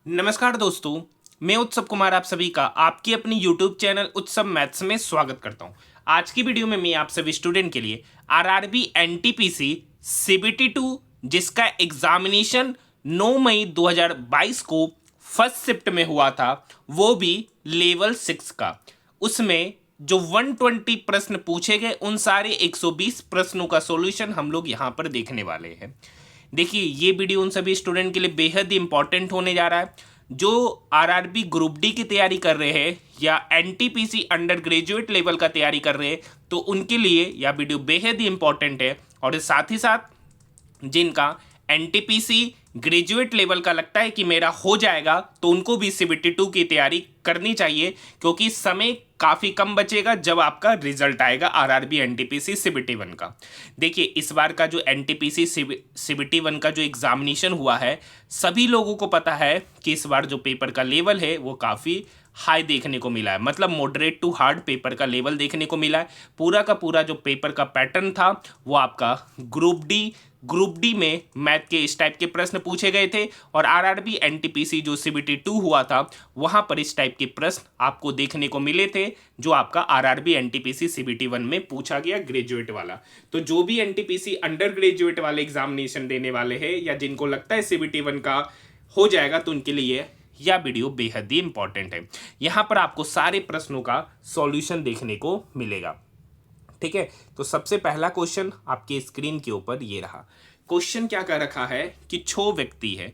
नमस्कार दोस्तों, मैं उत्सव कुमार आप सभी का आपकी अपनी YouTube चैनल उत्सव मैथ्स में स्वागत करता हूं। आज की वीडियो में मैं आप सभी स्टूडेंट के लिए आरआरबी एनटीपीसी सीबीटी 2 जिसका एग्जामिनेशन 9 मई 2022 को फर्स्ट शिफ्ट में हुआ था, वो भी लेवल 6 का। उसमें जो 120 प्रश्न पूछे गए उन सारे 120 प्रश्नों का सॉल्यूशन हम लोग यहाँ पर देखने वाले हैं। देखिए, ये वीडियो उन सभी स्टूडेंट के लिए बेहद ही इंपॉर्टेंट होने जा रहा है जो आरआरबी ग्रुप डी की तैयारी कर रहे हैं या एनटीपीसी अंडर ग्रेजुएट लेवल का तैयारी कर रहे हैं, तो उनके लिए यह वीडियो बेहद ही इंपॉर्टेंट है। और साथ ही साथ जिनका एनटीपीसी ग्रेजुएट लेवल का लगता है कि मेरा हो जाएगा, तो उनको भी सीबीटी 2 की तैयारी करनी चाहिए, क्योंकि समय काफ़ी कम बचेगा जब आपका रिजल्ट आएगा आरआरबी एनटीपीसी सीबीटी 1 का। देखिए, इस बार का जो एनटीपीसी सीबीटी 1 का जो एग्जामिनेशन हुआ है, सभी लोगों को पता है कि इस बार जो पेपर का लेवल है वो काफ़ी हाई देखने को मिला है, मतलब मॉडरेट टू हार्ड पेपर का लेवल देखने को मिला है। पूरा का पूरा जो पेपर का पैटर्न था वो आपका ग्रुप डी में मैथ के इस टाइप के प्रश्न पूछे गए थे, और आरआरबी एनटीपीसी जो सीबीटी 2 हुआ था वहां पर इस टाइप के प्रश्न आपको देखने को मिले थे जो आपका आरआरबी एनटीपीसी सीबीटी 1 में पूछा गया ग्रेजुएट वाला। तो जो भी एनटीपीसी अंडर ग्रेजुएट वाले एग्जामिनेशन देने वाले हैं या जिनको लगता है सीबीटी 1 का हो जाएगा, तो उनके लिए यह वीडियो बेहद ही इंपॉर्टेंट है। यहाँ पर आपको सारे प्रश्नों का सॉल्यूशन देखने को मिलेगा। ठीक है, तो सबसे पहला क्वेश्चन आपके स्क्रीन के ऊपर ये रहा। क्वेश्चन क्या कर रखा है कि 6 व्यक्ति है,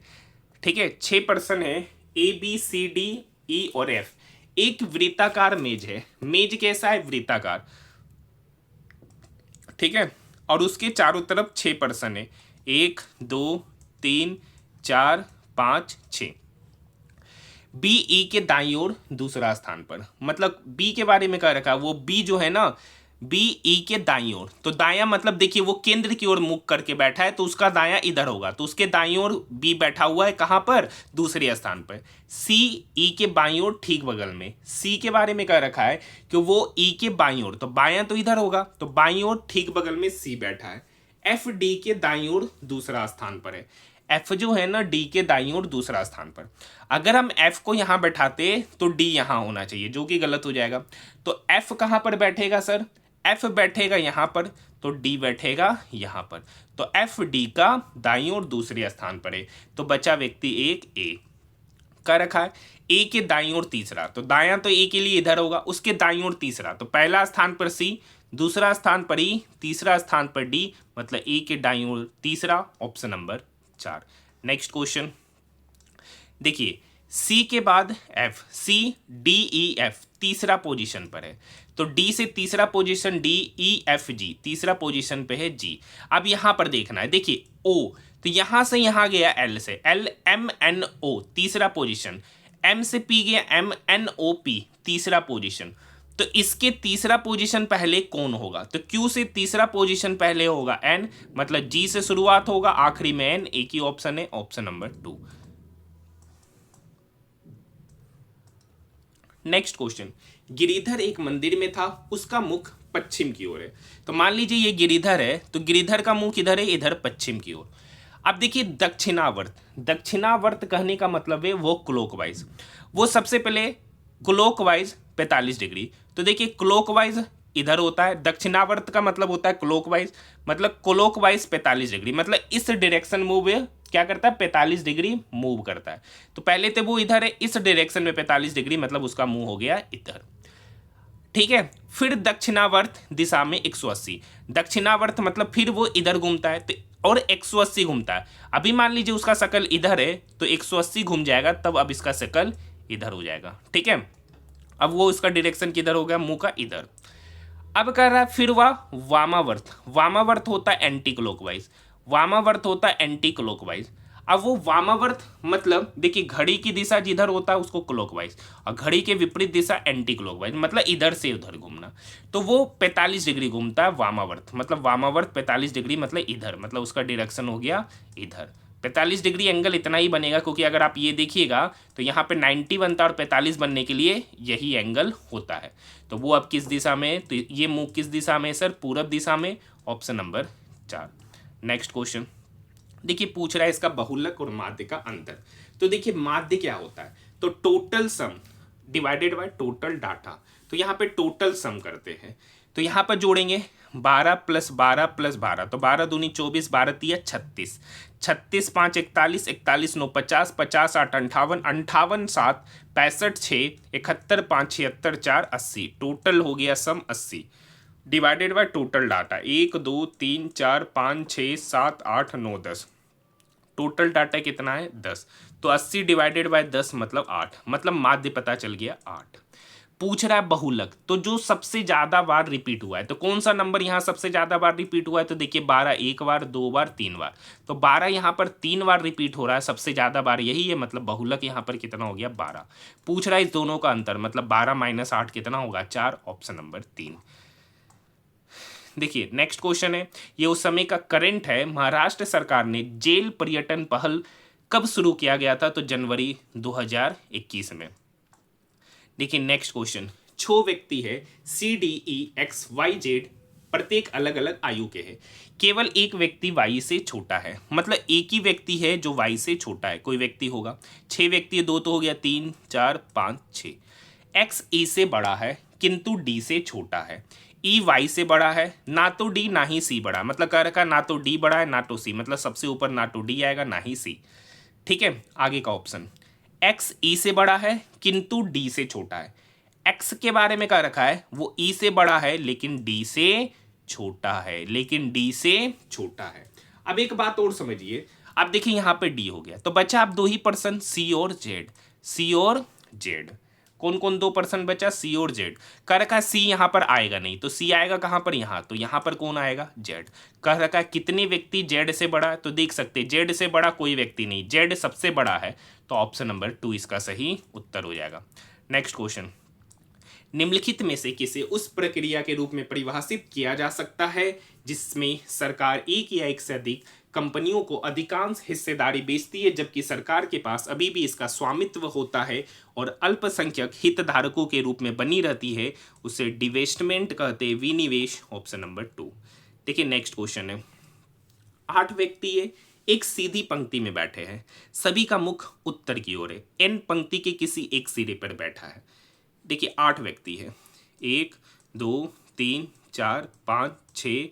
ठीक है, 6 पर्सन है, ए बी सी डी ई और एफ। एक वृत्ताकार मेज है। मेज कैसा है? वृत्ताकार, ठीक है, और उसके चारों तरफ 6 पर्सन है, 1 2 3 4 5 6। बी ई के दाईं ओर दूसरा स्थान पर, मतलब बी के बारे में कह रखा है, वो बी जो है ना, बी ई के दाईं ओर, तो दायां मतलब देखिए वो केंद्र की ओर मुख करके बैठा है, तो उसका दायां इधर होगा, तो उसके दाईं ओर बी बैठा हुआ है। कहां पर? दूसरे स्थान पर। सी ई के बाईं ओर ठीक बगल में। सी के बारे में कह रखा है कि वो ई के बाईं ओर, तो बायां तो इधर होगा, तो बाईं ओर ठीक बगल में सी बैठा है। एफ डी के दाईं ओर दूसरा स्थान पर है। एफ जो है ना, डी के दाईं ओर दूसरा स्थान पर। अगर हम एफ को यहां बैठाते तो डी यहां होना चाहिए, जो कि गलत हो जाएगा। तो एफ कहां पर बैठेगा सर? एफ बैठेगा यहां पर, तो डी बैठेगा यहां पर। तो एफ डी का दाईं ओर दूसरे स्थान पर है, तो बचा व्यक्ति एक ए का रखा है। ए के दाईं ओर तीसरा, तो दायां तो ए के लिए इधर होगा, उसके दाईं ओर तीसरा, तो पहला स्थान पर सी, दूसरा स्थान पर ई, तीसरा स्थान पर डी, मतलब ए के दाईं ओर तीसरा, ऑप्शन नंबर 4। नेक्स्ट क्वेश्चन देखिए, सी के बाद F, C D E F तीसरा पोजीशन पर है, तो डी से तीसरा position D, E F G तीसरा पोजीशन पे है जी। अब यहां पर देखना है, देखिए ओ, तो यहां से यहां गया एल से, एल एम एन ओ तीसरा पोजीशन, एम से पी गया एम एन ओ पी तीसरा पोजीशन। तो इसके तीसरा पोजीशन पहले कौन होगा? तो क्यू से तीसरा पोजीशन पहले होगा एन, मतलब जी से शुरुआत होगा, आखिरी में एन, एक ही ऑप्शन है, option number 2। Next question, Giridhar एक मंदिर में था, उसका मुख पश्चिम की ओर है। तो मान लीजिए ये गिरिधर है, तो गिरिधर का मुख किधर है? इधर पश्चिम की ओर। अब देखिए दक्षिणावर्त, दक्षिणावर्त कहने का मतलब है वो क्लॉकवाइज, वो सबसे पहले क्लॉकवाइज 45 डिग्री। तो देखिए क्लॉकवाइज इधर होता है, दक्षिणावर्त का मतलब होता है क्लॉकवाइज, मतलब क्लॉकवाइज 45 डिग्री, मतलब इस डायरेक्शन मूव क्या करता है? 45 डिग्री मूव करता है। तो पहले तो वो इधर है, इस डायरेक्शन में 45 डिग्री, मतलब उसका मुंह हो गया इधर, ठीक है। फिर दक्षिणावर्त दिशा में 180, दक्षिणावर्त मतलब फिर वो इधर घूमता है, तो और 180 घूमता है। अभी मान लीजिए उसका शकल इधर है, तो 180 घूम जाएगा, तब अब इसका शकल इधर हो जाएगा, ठीक है। अब वो इसका डायरेक्शन किधर हो गया? मुंह का इधर। अब कह रहा है फिर वह वामावर्त, वामावर्त होता है एंटी क्लॉकवाइज, वामावर्त होता है एंटी क्लॉकवाइज। अब वो वामावर्त मतलब देखिए घड़ी की दिशा जिधर होता है उसको क्लॉकवाइज, और घड़ी के विपरीत दिशा एंटी क्लॉकवाइज, मतलब इधर से उधर घूमना। तो वो 45 डिग्री घूमता है वामावर्त, मतलब वामावर्त 45 डिग्री मतलब इधर, मतलब उसका डायरेक्शन हो गया इधर। 45 डिग्री एंगल इतना ही बनेगा, क्योंकि अगर आप ये देखिएगा तो यहाँ पे 90 बनता है और 45 बनने के लिए यही एंगल होता है। तो वो अब किस दिशा में है? तो ये मुंह किस दिशा में है सर? पूरब दिशा में, ऑप्शन नंबर 4। नेक्स्ट क्वेश्चन देखिए पूछ रहा है इसका बहुलक और माध्य का अंतर। तो देखिए माध्य क्या होता है, तो total sum divided by total data. तो यहाँ पे टोटल सम करते हैं, तो यहाँ पर जोड़ेंगे 12 + 12 + 12, तो 12 दूनी 24, 12 तिया 36, 36 5 41, 41 9 50, 50 8 58, 58 7 65 6 71 5 76 4 80, टोटल हो गया सम 80 divided by total data 1 2 3 4 5 6 7 8 9 10, total data कितना है 10, तो 80 डिवाइडेड बाय 10 मतलब 8, मतलब माध्य पता चल गया 8। पूछ रहा है बहुलक, तो जो सबसे ज्यादा बार रिपीट हुआ है, तो कौन सा नंबर यहाँ सबसे ज्यादा बार रिपीट हुआ है, तो देखिए 12 एक बार, 2 बार, 3 बार, तो 12 यहाँ पर 3 बार रिपीट हो रहा है, सबसे ज्यादा बार यही है, मतलब बहुलक यहाँ पर कितना हो गया 12। पूछ रहा है इस दोनों का अंतर, मतलब 12 - 8 कितना होगा 4, ऑप्शन नंबर 3। देखिए नेक्स्ट क्वेश्चन है, ये उस समय का करंट है, महाराष्ट्र सरकार ने जेल पर्यटन पहल कब शुरू किया गया था, तो जनवरी 2021 में। देखिए नेक्स्ट क्वेश्चन, 6 व्यक्ति है CDEXYZ, प्रत्येक अलग अलग आयु के हैं, केवल एक व्यक्ति वाई से छोटा है, मतलब एक ही व्यक्ति है जो वाई से छोटा है, कोई व्यक्ति होगा। 6 व्यक्ति है, 2 तो हो गया, 3 4 5 6। एक्स ई से बड़ा है किंतु डी से छोटा है, ई वाई से बड़ा है, ना तो डी ना ही सी बड़ा, मतलब कह रखा ना तो डी बड़ा है ना तो सी, मतलब सबसे ऊपर ना तो डी आएगा ना ही सी। ठीक है, आगे का ऑप्शन, एक्स ई से बड़ा है किंतु डी से छोटा है, एक्स के बारे में कह रखा है वो ई से बड़ा है लेकिन डी से छोटा है, लेकिन डी से छोटा है। अब एक बात और समझिए, अब देखिए यहाँ पे डी हो गया, तो बचा अब 2 ही पर्सन, सी और जेड, सी और जेड, कौन कौन 2 पर्सन बचा, सी और जेड। कह रखा है सी यहाँ पर आएगा नहीं, तो सी आएगा कहाँ पर, यहाँ, तो यहाँ पर कौन आएगा, जेड। कह रखा है कितने व्यक्ति जेड से बड़ा है, तो देख सकते जेड से बड़ा कोई व्यक्ति नहीं, जेड सबसे बड़ा है, तो ऑप्शन नंबर 2 इसका सही उत्तर हो जाएगा। नेक्स्ट क्वेश्चन, निम्नलिखित में से किसे उस प्रक्रिया के रूप में परिभाषित किया जा सकता है जिसमें सरकार एक या एक से अधिक कंपनियों को अधिकांश हिस्सेदारी बेचती है जबकि सरकार के पास अभी भी इसका स्वामित्व होता है और अल्पसंख्यक हितधारकों के रूप में बनी रहती है, उसे डिवेस्टमेंट कहते हैं, विनिवेश, ऑप्शन नंबर 2। देखिए नेक्स्ट क्वेश्चन है, 8 व्यक्ति है, एक सीधी पंक्ति में बैठे हैं, सभी का मुख उत्तर की ओर है, एन पंक्ति के किसी एक सिरे पर बैठा है। देखिए 8 व्यक्ति है, 1 2 3 4 5 6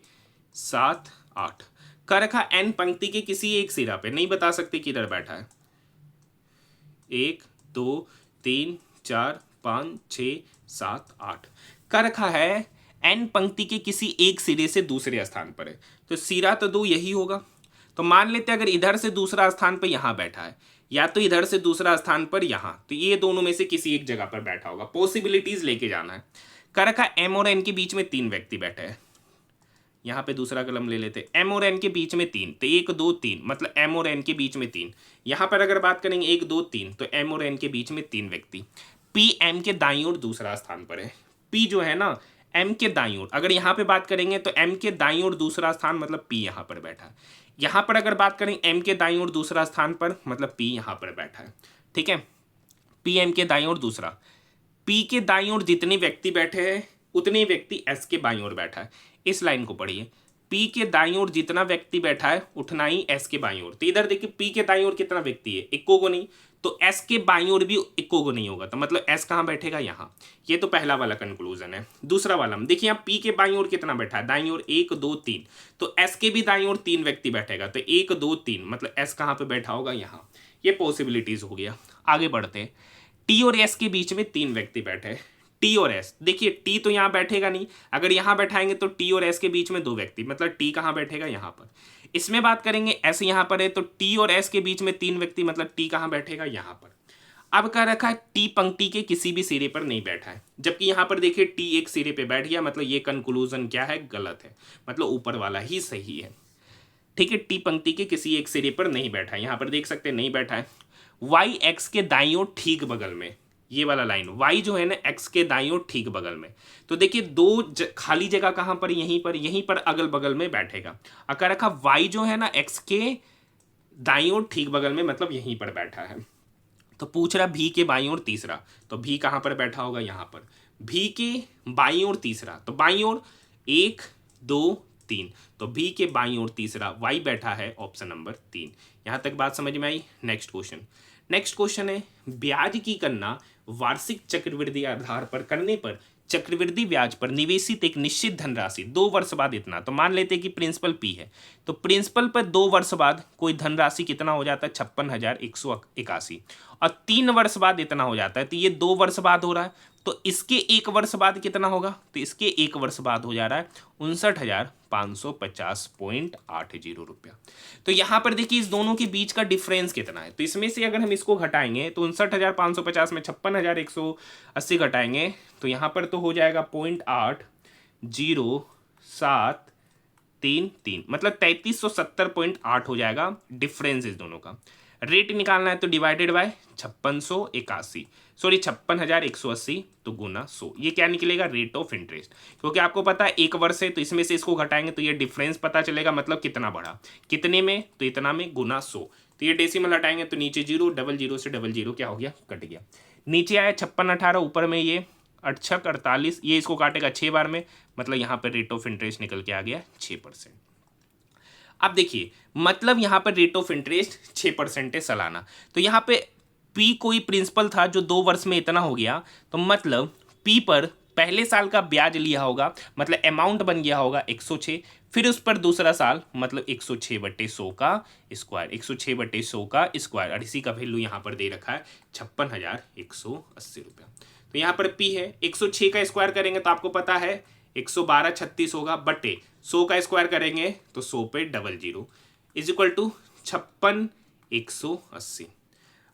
7 8, कर रखा एन पंक्ति के किसी एक सिरा पे, नहीं बता सकते किधर बैठा है, 1 2 3 4 5 6 7 8, कर रखा है एन पंक्ति के किसी एक सिरे से दूसरे स्थान पर है, तो सिरा तो 2 यही होगा। तो मान लेते अगर इधर से दूसरा स्थान पर यहां बैठा है या तो इधर से दूसरा स्थान पर यहां, तो ये दोनों में से किसी एक जगह पर बैठा होगा, पॉसिबिलिटीज लेके जाना है। कर रखा एम और एन के बीच में 3 व्यक्ति बैठे हैं, यहाँ पे दूसरा कलम ले लेते, एम और एन के बीच में 3, तो 1 2 3, मतलब एम और एन के बीच में 3। यहाँ पर अगर बात करेंगे 1 2 3, तो एम और एन के बीच में 3 व्यक्ति, पी एम के दाईं ओर दूसरा स्थान पर है, पी जो है ना एम के दाईं ओर, अगर यहाँ पे बात करेंगे तो एम के दाईं ओर दूसरा स्थान, मतलब पी यहाँ पर बैठा है। यहाँ पर अगर बात करें एम के दाईं ओर दूसरा स्थान पर, मतलब पी यहाँ पर बैठा है। ठीक है, पी एम के दाईं ओर दूसरा, पी के दाईं ओर जितने व्यक्ति बैठे हैं उतने व्यक्ति एस के बाईं ओर बैठा है। इस लाइन को पढ़िए, पी के दाईं ओर जितना व्यक्ति बैठा है उतना ही एस के बाईं ओर। तो इधर देखिए पी के दाईं ओर कितना व्यक्ति है, इक्को को नहीं, तो एस के बाईं ओर भी इक्को को नहीं होगा, तो मतलब एस कहाँ बैठेगा, यहाँ। ये तो पहला वाला कंक्लूजन है। दूसरा वाला देखिए, यहाँ पी के बाईं ओर कितना बैठा है, दाईं ओर 1 2 3, तो एस के भी दाईं ओर 3 व्यक्ति बैठेगा, तो 1 2 3, मतलब एस कहाँ पे बैठा होगा, यहाँ। ये पॉसिबिलिटीज हो गया। आगे बढ़ते हैं, टी और एस के बीच में 3 व्यक्ति बैठे हैं, टी और एस, देखिए टी तो यहाँ बैठेगा नहीं, अगर यहाँ बैठाएंगे तो टी और एस के बीच में 2 व्यक्ति, मतलब टी कहाँ बैठेगा, यहाँ पर। इसमें बात करेंगे एस यहाँ पर है, तो टी और एस के बीच में 3 व्यक्ति, मतलब टी कहाँ बैठेगा, यहाँ पर। अब कह रखा है टी पंक्ति के किसी भी सिरे पर नहीं बैठा है, जबकि यहाँ पर देखिए टी एक सिरे पे बैठ गया, मतलब ये कंक्लूजन क्या है, गलत है, मतलब ऊपर वाला ही सही है। ठीक है, टी पंक्ति के किसी एक सिरे पर नहीं बैठा है, यहाँ पर देख सकते हैं नहीं बैठा है। वाई एक्स के दाईं ओर ठीक बगल में, ये वाला लाइन y जो है ना x के दाईं ओर ठीक बगल में, तो देखिए 2 खाली जगह कहाँ पर, यहीं पर अगल बगल में बैठेगा। अगर रखा y जो है ना x के दाईं ओर ठीक बगल में, मतलब यहीं पर बैठा है। तो पूछ रहा भी के बाईं ओर तीसरा, तो भी कहाँ पर बैठा होगा, यहाँ पर। भी के बाईं ओर तीसरा, तो बाईं ओर 1 2 3। तो बी के बाईं ओर तीसरा y बैठा है ऑप्शन नंबर 3। यहाँ तक बात समझ में आई। नेक्स्ट क्वेश्चन है, ब्याज की गणना वार्षिक चक्रवृद्धि आधार पर करने पर चक्रवृद्धि ब्याज पर निवेशित एक निश्चित धनराशि 2 वर्ष बाद इतना, तो मान लेते हैं कि प्रिंसिपल पी है, तो प्रिंसिपल पर 2 वर्ष बाद कोई धनराशि कितना हो जाता है 56,181, और 3 वर्ष बाद इतना हो जाता है, तो ये 2 वर्ष बाद हो रहा है, तो इसके 1 वर्ष बाद कितना होगा, तो इसके 1 वर्ष बाद हो जा रहा है 59,550.80 रुपया। तो यहाँ पर देखिए इस दोनों के बीच का डिफरेंस कितना है, तो इसमें से अगर हम इसको घटाएंगे तो 59,550 में 56,180 घटाएंगे तो यहाँ पर तो हो जाएगा 0.8073, मतलब 3370.8 हो जाएगा डिफरेंस इस दोनों का। रेट निकालना है तो डिवाइडेड बाय 56,180 तो गुना 100, ये क्या निकलेगा, रेट ऑफ इंटरेस्ट। क्योंकि आपको पता है 1 वर्ष है तो इसमें से इसको घटाएंगे तो ये डिफरेंस पता चलेगा, मतलब कितना बढ़ा, कितने में, तो इतना में गुना 100। तो ये डेसिमल हटाएंगे तो नीचे 0, डबल 0 से डबल 0 क्या हो गया, कट गया। नीचे आया 5618, ऊपर में ये 6848, ये इसको काटेगा 6 बार में, मतलब यहाँ पर रेट ऑफ इंटरेस्ट निकल के आ गया 6%। अब देखिए मतलब यहाँ पर रेट ऑफ इंटरेस्ट 6% है सालाना, तो यहाँ पे पी कोई प्रिंसिपल था जो 2 वर्ष में इतना हो गया, तो मतलब पी पर पहले साल का ब्याज लिया होगा, मतलब अमाउंट बन गया होगा 106, फिर उस पर दूसरा साल मतलब 106/100 का स्क्वायर, 106/100 का स्क्वायर, और इसी का वैल्यू यहाँ पर दे रखा है 56,180 रुपया। तो यहाँ पर पी है, 106 का स्क्वायर करेंगे तो आपको पता है 11236 होगा, बटे 100 का स्क्वायर करेंगे तो 100 पे डबल 0 इज इक्वल टू 56,180।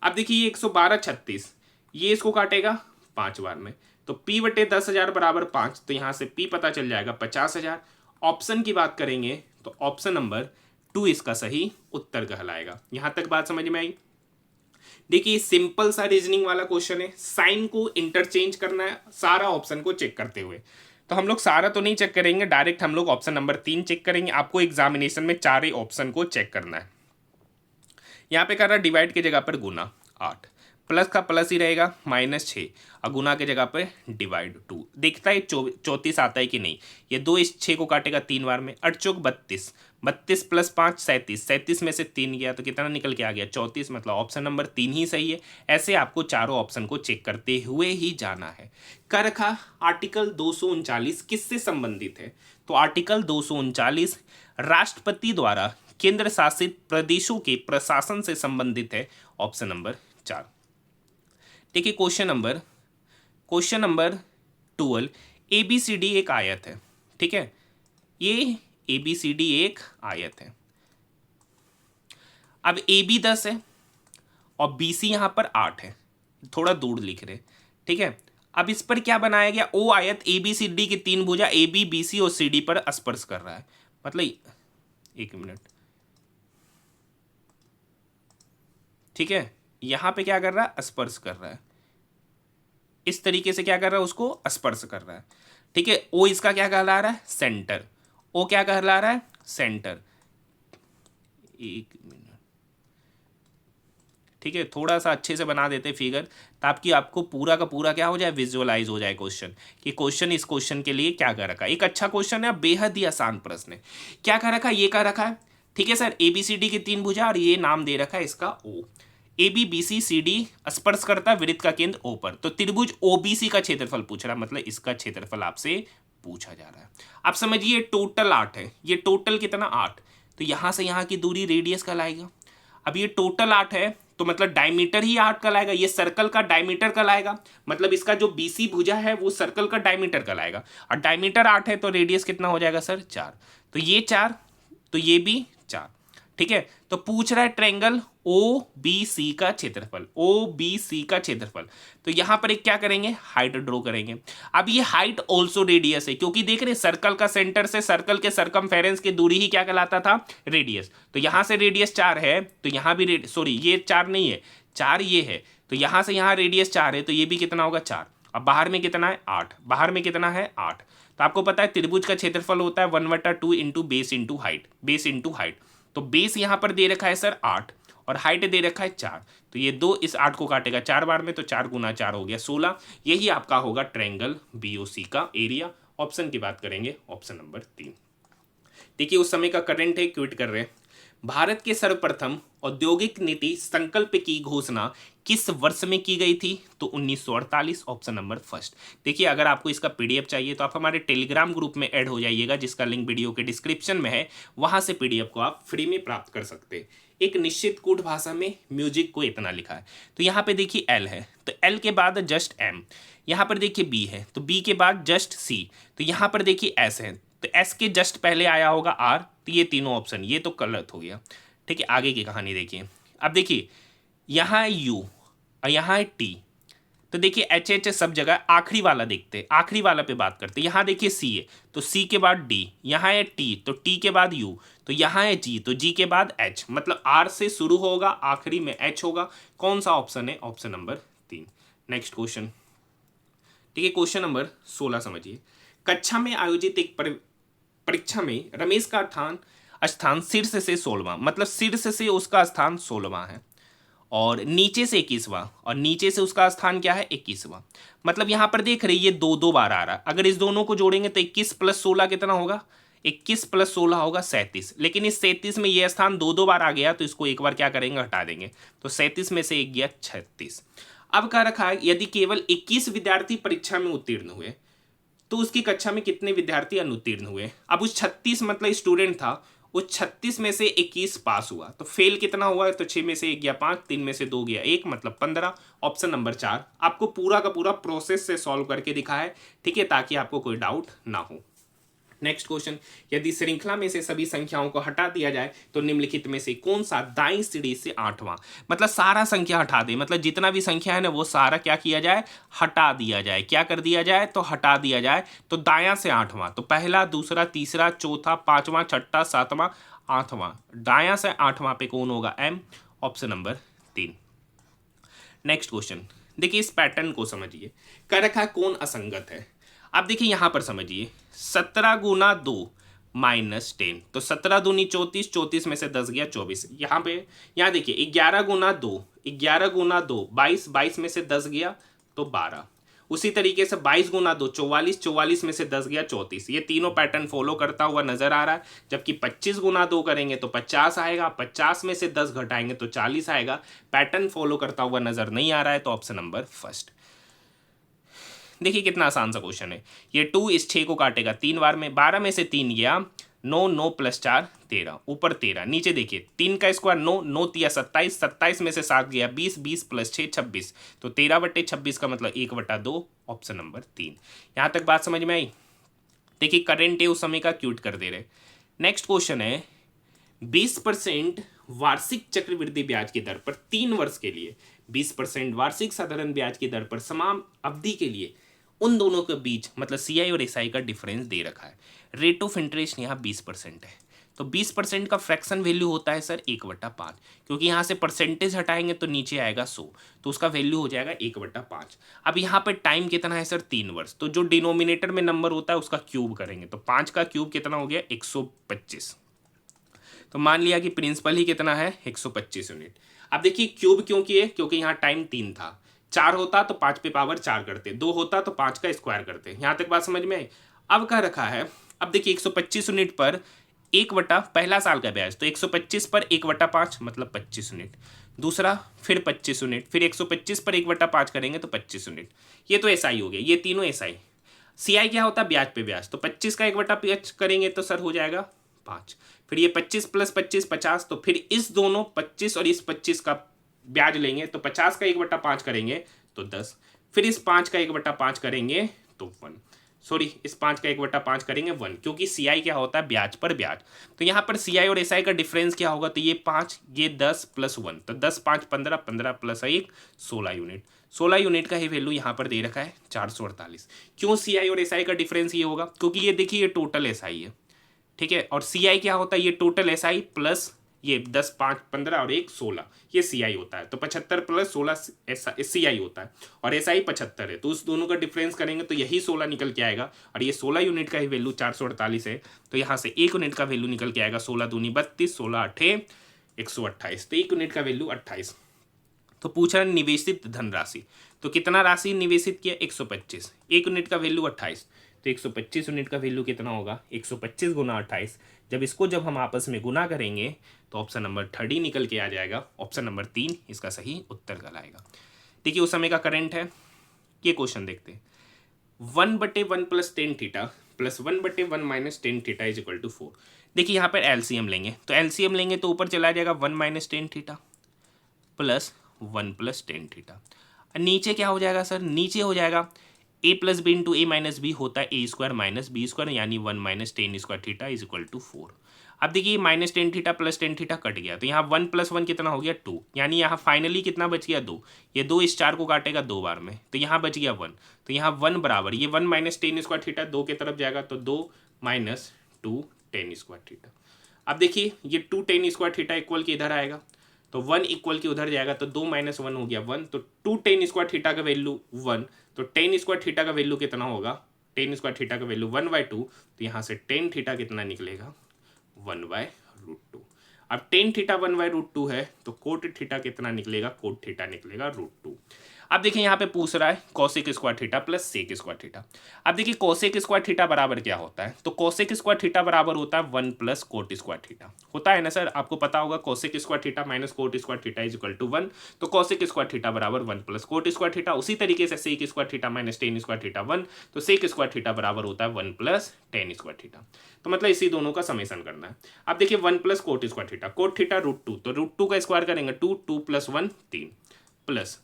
अब देखिए ये 11236 ये इसको काटेगा 5 बार में, तो P बटे 10,000 बराबर 5, तो यहाँ से P पता चल जाएगा 50,000। ऑप्शन की बात करेंगे तो ऑप्शन नंबर 2 इसका सही उत्तर कहलाएगा। यहाँ तक बात समझ में आई। देखिए सिंपल सा रीजनिंग वाला क्वेश्चन है, साइन को इंटरचेंज करना है सारा ऑप्शन को चेक करते हुए, तो हम लोग सारा तो नहीं चेक करेंगे, डायरेक्ट हम लोग ऑप्शन नंबर 3 चेक करेंगे। आपको एग्जामिनेशन में 4 ऑप्शन को चेक करना है। यहाँ पे कर रहा डिवाइड की जगह पर गुना 8, प्लस का प्लस ही रहेगा -6, और गुना की जगह पर डिवाइड 2, देखता है 34 आता है कि नहीं। ये 2 इस 6 को काटेगा 3 बार में, 8 चौक 32, 32 + 5 37, 37 में से 3 गया तो कितना निकल के आ गया 34, मतलब ऑप्शन नंबर 3 ही सही है। ऐसे आपको चारों ऑप्शन को चेक करते हुए ही जाना है। कर रखा आर्टिकल 239 किससे संबंधित है, तो आर्टिकल 239 राष्ट्रपति द्वारा केंद्र शासित प्रदेशों के प्रशासन से संबंधित है, ऑप्शन नंबर 4। देखिए क्वेश्चन नंबर 12, ABCD एक आयत है, ठीक है, ये ABCD एक आयत है। अब AB 10 है और BC यहां पर 8 है, थोड़ा दूर लिख रहे, ठीक है। अब इस पर क्या बनाया गया, O आयत ABCD की 3 भुजा AB BC और CD पर स्पर्श कर रहा है, मतलब 1 मिनट, ठीक है, यहां पे क्या कर रहा है, स्पर्श कर रहा है, इस तरीके से क्या कर रहा है, उसको स्पर्श कर रहा है, ठीक है। ओ इसका क्या कहला रहा है, सेंटर, ओ क्या कहला रहा है, सेंटर। 1 मिनट, ठीक है, थोड़ा सा अच्छे से बना देते फिगर ताकि आपको पूरा का पूरा क्या हो जाए, विजुअलाइज हो जाए क्वेश्चन, कि क्वेश्चन इस क्वेश्चन के लिए क्या कर रखा है। एक अच्छा क्वेश्चन है, बेहद ही आसान प्रश्न है। क्या कर रखा है, ये कर रखा है, ठीक है सर, ABCD की 3 भुजा और ये नाम दे रखा है इसका O, ABBCD स्पर्श करता है वृत्त का केंद्र O पर, तो त्रिभुज OBC का क्षेत्रफल पूछ रहा है, मतलब इसका क्षेत्रफल आपसे पूछा जा रहा है। आप समझिए टोटल 8 है, ये टोटल कितना 8, तो यहां से यहां की दूरी रेडियस कहलाएगा। अब ये टोटल 8 है तो मतलब डायमीटर ही 8 कहलाएगा, ये सर्कल का डायमीटर कहलाएगा, मतलब इसका जो BC भुजा है वो सर्कल का डायमीटर कहलाएगा, और डायमीटर 8 है तो रेडियस कितना हो जाएगा सर 4, तो ये 4, तो ये भी 4, ठीक है। तो पूछ रहा है ट्रायंगल OBC का क्षेत्रफल, OBC का क्षेत्रफल, तो यहां पर एक क्या करेंगे, हाइट ड्रॉ करेंगे। अब ये हाइट ऑल्सो रेडियस है, क्योंकि देख रहे सर्कल का सेंटर से सर्कल के सरकमफेरेंस की दूरी ही क्या कहलाता था, रेडियस, तो यहां से रेडियस 4 है, तो यहां भी सॉरी ये 4 नहीं है, 4 ये है, तो यहां से यहां रेडियस 4 है, तो ये भी कितना होगा 4, अब बाहर में कितना है 8, बाहर में कितना है 8, तो आपको पता है त्रिभुज का क्षेत्रफल होता है 1/2 into base into height, base into height, तो बेस यहां पर दे रखा है सर 8 और हाइट दे रखा है 4, तो ये 2 इस 8 को काटेगा 4 बार में, तो 4 गुना 4 हो गया 16, यही आपका होगा ट्रायंगल BOC का एरिया। ऑप्शन की बात करेंगे ऑप्शन नंबर 3। देखिए उस समय का करंट है, क्विट कर रहे हैं। भारत के सर्वप्रथम औद्योगिक नीति संकल्प की घोषणा किस वर्ष में की गई थी? तो 1948, ऑप्शन नंबर फर्स्ट। देखिए अगर आपको इसका पीडीएफ चाहिए तो आप हमारे टेलीग्राम ग्रुप में ऐड हो जाइएगा, जिसका लिंक वीडियो के डिस्क्रिप्शन में है, वहां से पीडीएफ को आप फ्री में प्राप्त कर सकते हैं। एक निश्चित कूट भाषा में म्यूजिक को इतना लिखा है, तो यहाँ पे देखिए एल है, तो एल के बाद जस्ट एम, यहाँ पर देखिए बी है, तो बी के बाद जस्ट सी, तो यहाँ पर देखिए एस है, तो एस के जस्ट पहले आया होगा आर, तो ये तीनों ऑप्शन ये तो गलत हो गया। ठीक है, आगे की कहानी देखिए। अब देखिए यहाँ है यू और यहाँ है टी, तो देखिए एच एच सब जगह, आखिरी वाला देखते हैं, आखिरी वाला पे बात करते हैं। यहाँ देखिए सी है, तो सी के बाद डी, यहाँ है टी, तो टी के बाद यू, तो यहाँ है जी, तो जी के बाद एच, मतलब आर से शुरू होगा, आखिरी में एच होगा। कौन सा ऑप्शन है? Option number 3। नेक्स्ट क्वेश्चन, ठीक है, क्वेश्चन नंबर 16 समझिए। कक्षा में आयोजित एक परीक्षा में रमेश का स्थान शीर्ष से 16वां, मतलब शीर्ष से उसका स्थान 16वां है, और नीचे से 21वां, और नीचे से उसका स्थान क्या है? 21वां। मतलब यहां पर देख रहे ये दो दो बार आ रहा है, अगर इस दोनों को जोड़ेंगे तो 21 + 16 कितना होगा? 21 + 16 होगा 37, लेकिन इस 37 में ये स्थान दो दो बार आ गया, तो इसको एक बार क्या करेंगे? हटा देंगे, तो 37 में से एक गया 36। अब कह रखा है यदि केवल 21 विद्यार्थी परीक्षा में उत्तीर्ण हुए तो उसकी कक्षा में कितने विद्यार्थी अनुत्तीर्ण हुए? अब उस 36 मतलब स्टूडेंट था, उस 36 में से 21 पास हुआ, तो फेल कितना हुआ? तो 6 में से 1 गया 5, 3 में से 2 गया 1, मतलब 15। ऑप्शन नंबर 4 आपको पूरा का पूरा प्रोसेस से सॉल्व करके दिखा है, ठीक है, ताकि आपको कोई डाउट ना हो। नेक्स्ट क्वेश्चन, यदि श्रृंखला में से सभी संख्याओं को हटा दिया जाए तो निम्नलिखित में से कौन सा दाईं सीढ़ी से 8वां, मतलब सारा संख्या हटा दे, मतलब जितना भी संख्या है ना वो सारा क्या किया जाए? हटा दिया जाए। क्या कर दिया जाए? तो हटा दिया जाए। तो दायां से 8वां, तो पहला, दूसरा, तीसरा, चौथा, 5वां, 6ठा, 7वां, 8वां, दायां से 8वां पे कौन होगा? M, option number 3। Next question, देखिए इस पैटर्न को समझिए। कह रखा है कौन असंगत है। अब देखिए यहां पर समझिए, 17 × 2 - 10, तो 17 दूनी 34, 34 में से 10 गया 24। यहाँ पे यहाँ देखिए 11 × 2, 11 × 2 22, 22 में से 10 गया तो 12। उसी तरीके से 22 × 2 44, 44 में से 10 गया 34। ये तीनों पैटर्न फॉलो करता हुआ नजर आ रहा है। जबकि 25 × 2 करेंगे तो 50 आएगा, 50 में से 10 घटाएंगे तो 40 आएगा। पैटर्न फॉलो करता हुआ नजर नहीं आ रहा है, तो ऑप्शन नंबर फर्स्ट। देखिए कितना आसान सा क्वेश्चन है। ये 2 इस 6 को काटेगा 3 बार में, 12 में से 3 गया 9, 9 + 4 13, ऊपर 13, नीचे देखिए 3 का स्क्वायर 9, 9 × 27, 27 में से 7 गया 20, 20 + 6 26, तो 13/26 का मतलब 1/2, ऑप्शन नंबर 3। यहाँ तक बात समझ में आई? देखिए करंट है उस समय का क्यूट कर दे रहे। नेक्स्ट क्वेश्चन है, 20% वार्षिक चक्रवृद्धि ब्याज की दर पर 3 वर्ष के लिए 20% वार्षिक साधारण ब्याज की दर पर समान अवधि के लिए उन दोनों के बीच, मतलब सीआई और एसआई का डिफरेंस दे रखा है। रेट ऑफ इंटरेस्ट यहाँ 20% है, तो 20% का फ्रैक्शन वैल्यू होता है सर 1/5, क्योंकि यहाँ से परसेंटेज हटाएंगे तो नीचे आएगा 100, तो उसका वैल्यू हो जाएगा 1/5। अब यहाँ पे टाइम कितना है सर? 3 वर्ष, तो जो डिनोमिनेटर में नंबर होता है उसका क्यूब करेंगे, तो 5 का क्यूब कितना हो गया? 125। तो मान लिया कि प्रिंसिपल ही कितना है? 125 यूनिट। अब देखिए क्यूब क्यों किए? क्योंकि यहाँ टाइम 3 था, 4 होता तो 5 पे पावर 4 करते, 2 होता तो 5 का स्क्वायर करते। यहाँ तक बात समझ में आई? अब कह रखा है, अब देखिए 125 यूनिट पर 1 पहला साल का ब्याज, तो 125 पर 1/5 मतलब 25 यूनिट, दूसरा फिर 25 यूनिट, फिर 125 पर 1/5 करेंगे तो 25 यूनिट। ये तो एसआई हो गया, ये तीनों एसआई। सीआई क्या होता है? ब्याज पे ब्याज, तो 25 का 1/5 करेंगे तो सर हो जाएगा 5, फिर ये 25 + 25 50, तो फिर इस दोनों 25 और इस 25 का ब्याज लेंगे तो 50 का 1/5 करेंगे तो 10, फिर इस 5 का 1/5 करेंगे तो 1, सॉरी इस 5 का 1/5 करेंगे 1, क्योंकि सीआई क्या होता है? ब्याज पर ब्याज। तो यहाँ पर सीआई और एसआई का डिफरेंस क्या होगा? तो ये 5, ये 10 + 1, तो 10 5 15, 15 + 1 16 यूनिट। 16 यूनिट का ही वैल्यू यहाँ पर दे रखा है 448। क्यों सीआई और एसआई का डिफरेंस ये होगा? क्योंकि ये देखिए ये टोटल एसआई है, ठीक है, और सीआई क्या होता है? ये टोटल एसआई प्लस ये 10 5 15 और 1 16, ये सीआई होता है, तो 75 + 16 सीआई होता है, और एसआई 75 है, तो उस दोनों का डिफरेंस करेंगे तो यही 16 निकल के आएगा, और ये 16 यूनिट का ही वैल्यू 448 है, तो यहाँ से 1 यूनिट का वैल्यू निकल के आएगा 16 दूनी 32, 16 8 128, तो 1 यूनिट का वैल्यू 28। तो पूछ रहा निवेशित धनराशि, तो कितना राशि निवेशित किया? 125, 1 यूनिट का वैल्यू 28, तो 125 यूनिट का वैल्यू कितना होगा, 125 गुना 28। जब हम आपस में गुना करेंगे तो ऑप्शन नंबर 30 निकल के आ जाएगा। ऑप्शन नंबर 3 इसका सही उत्तर कहलाएगा। देखिए उस समय का करंट है, ये क्वेश्चन देखते हैं। 1/1 + tan theta plus 1/1 minus tan theta is equal to 4। देखिए यहाँ पर एलसीएम लेंगे, तो एलसीएम लेंगे तो ऊपर चला जाएगा 1 minus tan theta plus 1 + tan theta. नीचे क्या हो जाएगा सर, नीचे हो जाएगा a + b into a minus B होता है a² माइनस b², यानी 1 minus tan² theta is equal to 4। अब देखिए minus tan theta plus tan theta कट गया, तो यहाँ 1 + 1 कितना हो गया 2, यानी यहाँ फाइनली कितना बच गया 2। ये 2 इस 4 को काटेगा 2 बार में, तो यहाँ बच गया 1। तो यहाँ 1 बराबर ये 1 माइनस tan² थीटा 2 की तरफ जाएगा, तो 2 माइनस 2 tan² थीटा। अब देखिए ये 2 tan² थीटा इक्वल के इधर आएगा, तो 1 इक्वल के उधर जाएगा, तो 2 माइनस 1 हो गया 1, तो 2 tan² थीटा का वैल्यू 1, तो tan² थीटा का वैल्यू कितना होगा, tan² थीटा का वैल्यू 1/2, तो यहाँ से tan थीटा कितना निकलेगा 1/√2। अब tan थीटा 1/√2 है, तो कोट थीटा कितना निकलेगा, कोट थीटा निकलेगा √2। अब देखिए यहाँ पे पूछ रहा है cosec² theta plus sec² theta. अब देखिए cosec² थीटा बराबर क्या होता है, तो cosec² थीटा बराबर होता है 1 + cot² थीटा, होता है ना सर, आपको पता होगा cosec² theta minus cot² theta is equal to 1, तो cosec² थीटा बराबर 1 + cot² थीटा। उसी तरीके से sec² theta minus tan² theta 1, तो sec² थीटा बराबर होता है 1 + tan² थीटा। तो मतलब इसी दोनों का समेसन करना है। अब देखिए 1 + cot² थीटा, कोट थीटा √2, तो √2 का स्क्वायर करेंगे 2, 2 + 1 3, प्लस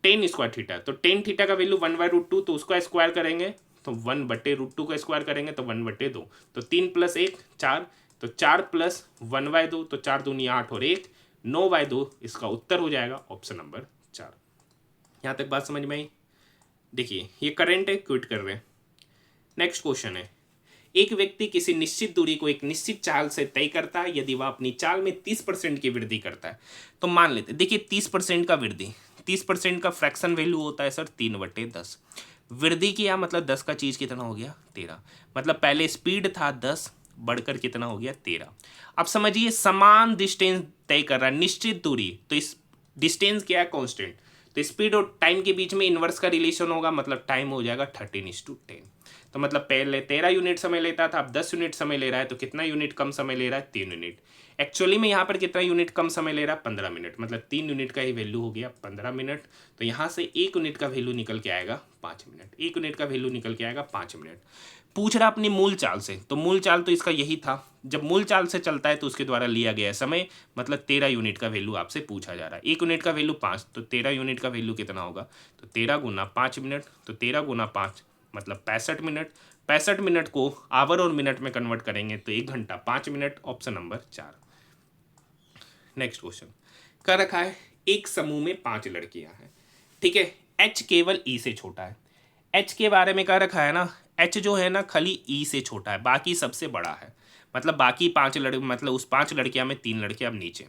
tan² थीटा, तो tan थीटा का वैल्यू 1/√2, तो उसका स्क्वायर करेंगे तो 1/√2 का स्क्वायर करेंगे तो 1/2, तो 3 + 1 4, तो 4 + 1/2, तो 4 दूनी 8 और 1 9/2, इसका उत्तर हो जाएगा ऑप्शन नंबर 4। यहाँ तक बात समझ में आई। देखिए ये करंट है, क्विट कर रहे हैं। नेक्स्ट क्वेश्चन है, एक व्यक्ति किसी निश्चित दूरी को एक निश्चित चाल से तय करता है, यदि वह अपनी चाल में 30% की वृद्धि करता है, तो मान लेते देखिए 30% का वृद्धि, 30% का फ्रैक्शन वैल्यू होता है सर 3/10। वृद्धि किया मतलब 10 का चीज कितना हो गया 13, मतलब पहले स्पीड था 10 बढ़कर कितना हो गया 13। अब समझिए समान डिस्टेंस तय कर रहा है, निश्चित दूरी, तो इस डिस्टेंस क्या है कांस्टेंट, तो स्पीड और टाइम के बीच में इन्वर्स का रिलेशन होगा, मतलब टाइम हो जाएगा 13:10। तो मतलब पहले 13 यूनिट समय लेता था, अब 10 यूनिट समय ले रहा है, तो कितना यूनिट कम समय ले रहा है 3 यूनिट। एक्चुअली में यहाँ पर कितना यूनिट कम समय ले रहा है 15 मिनट, मतलब 3 यूनिट का ही वैल्यू हो गया 15 मिनट। तो यहाँ से 1 यूनिट का वैल्यू निकल के आएगा 5 मिनट, 1 यूनिट का वैल्यू निकल के आएगा 5 मिनट। पूछ रहा अपनी मूल चाल से, तो मूल चाल तो इसका यही था, जब मूल चाल से चलता है तो उसके द्वारा लिया गया समय, मतलब 13 यूनिट का वैल्यू आपसे पूछा जा रहा है। 1 यूनिट का वैल्यू 5, तो 13 यूनिट का वैल्यू कितना होगा, तो 13 गुना 5 मिनट, तो 13 गुना 5 मतलब 65 मिनट। 65 मिनट को आवर और मिनट में कन्वर्ट करेंगे तो 1 घंटा 5 minute, option number 4। Next question कर रखा है, एक समूह में 5 लड़कियां हैं, ठीक है, H केवल E से छोटा है। H के बारे में कह रखा है ना, H जो है ना खाली E से छोटा है, बाकी सबसे बड़ा है, मतलब बाकी 5 मतलब उस 5 लड़कियां में 3 लड़कियां। अब नीचे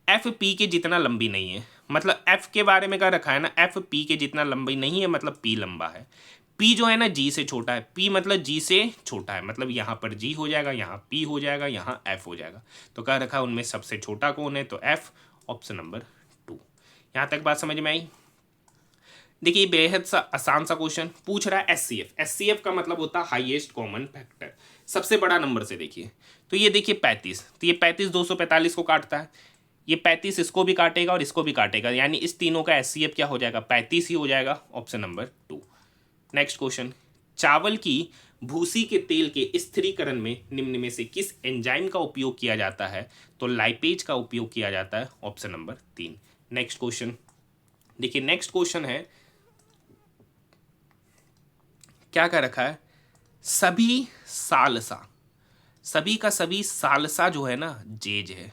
F P के जितना लंबी नहीं है, मतलब F के बारे में कह रखा है ना, F P के जितना लंबी नहीं है, मतलब P लंबा है। P जो है ना G से छोटा है, P मतलब G से छोटा है, मतलब यहाँ पर G हो जाएगा, यहाँ P हो जाएगा, यहाँ F हो जाएगा। तो कह रखा है उनमें सबसे छोटा कौन है, तो F, ऑप्शन नंबर 2। यहाँ तक बात समझ में आई। देखिए बेहद सा आसान सा क्वेश्चन पूछ रहा है SCF। SCF का मतलब होता है हाईएस्ट कॉमन फैक्टर, सबसे बड़ा नंबर से। देखिए तो ये देखिए 35, तो ये 35 245 को काटता है, ये 35 इसको भी काटेगा और इसको भी काटेगा, यानी इस तीनों का SCF क्या हो जाएगा 35 ही हो जाएगा, ऑप्शन नंबर 2। नेक्स्ट क्वेश्चन, चावल की भूसी के तेल के स्थिरीकरण में निम्न में से किस एंजाइम का उपयोग किया जाता है, तो लाइपेज का उपयोग किया जाता है, ऑप्शन नंबर 3। नेक्स्ट क्वेश्चन देखिए, नेक्स्ट क्वेश्चन है क्या क्या रखा है, सभी सालसा, सभी का सभी सालसा जो है ना जेज है,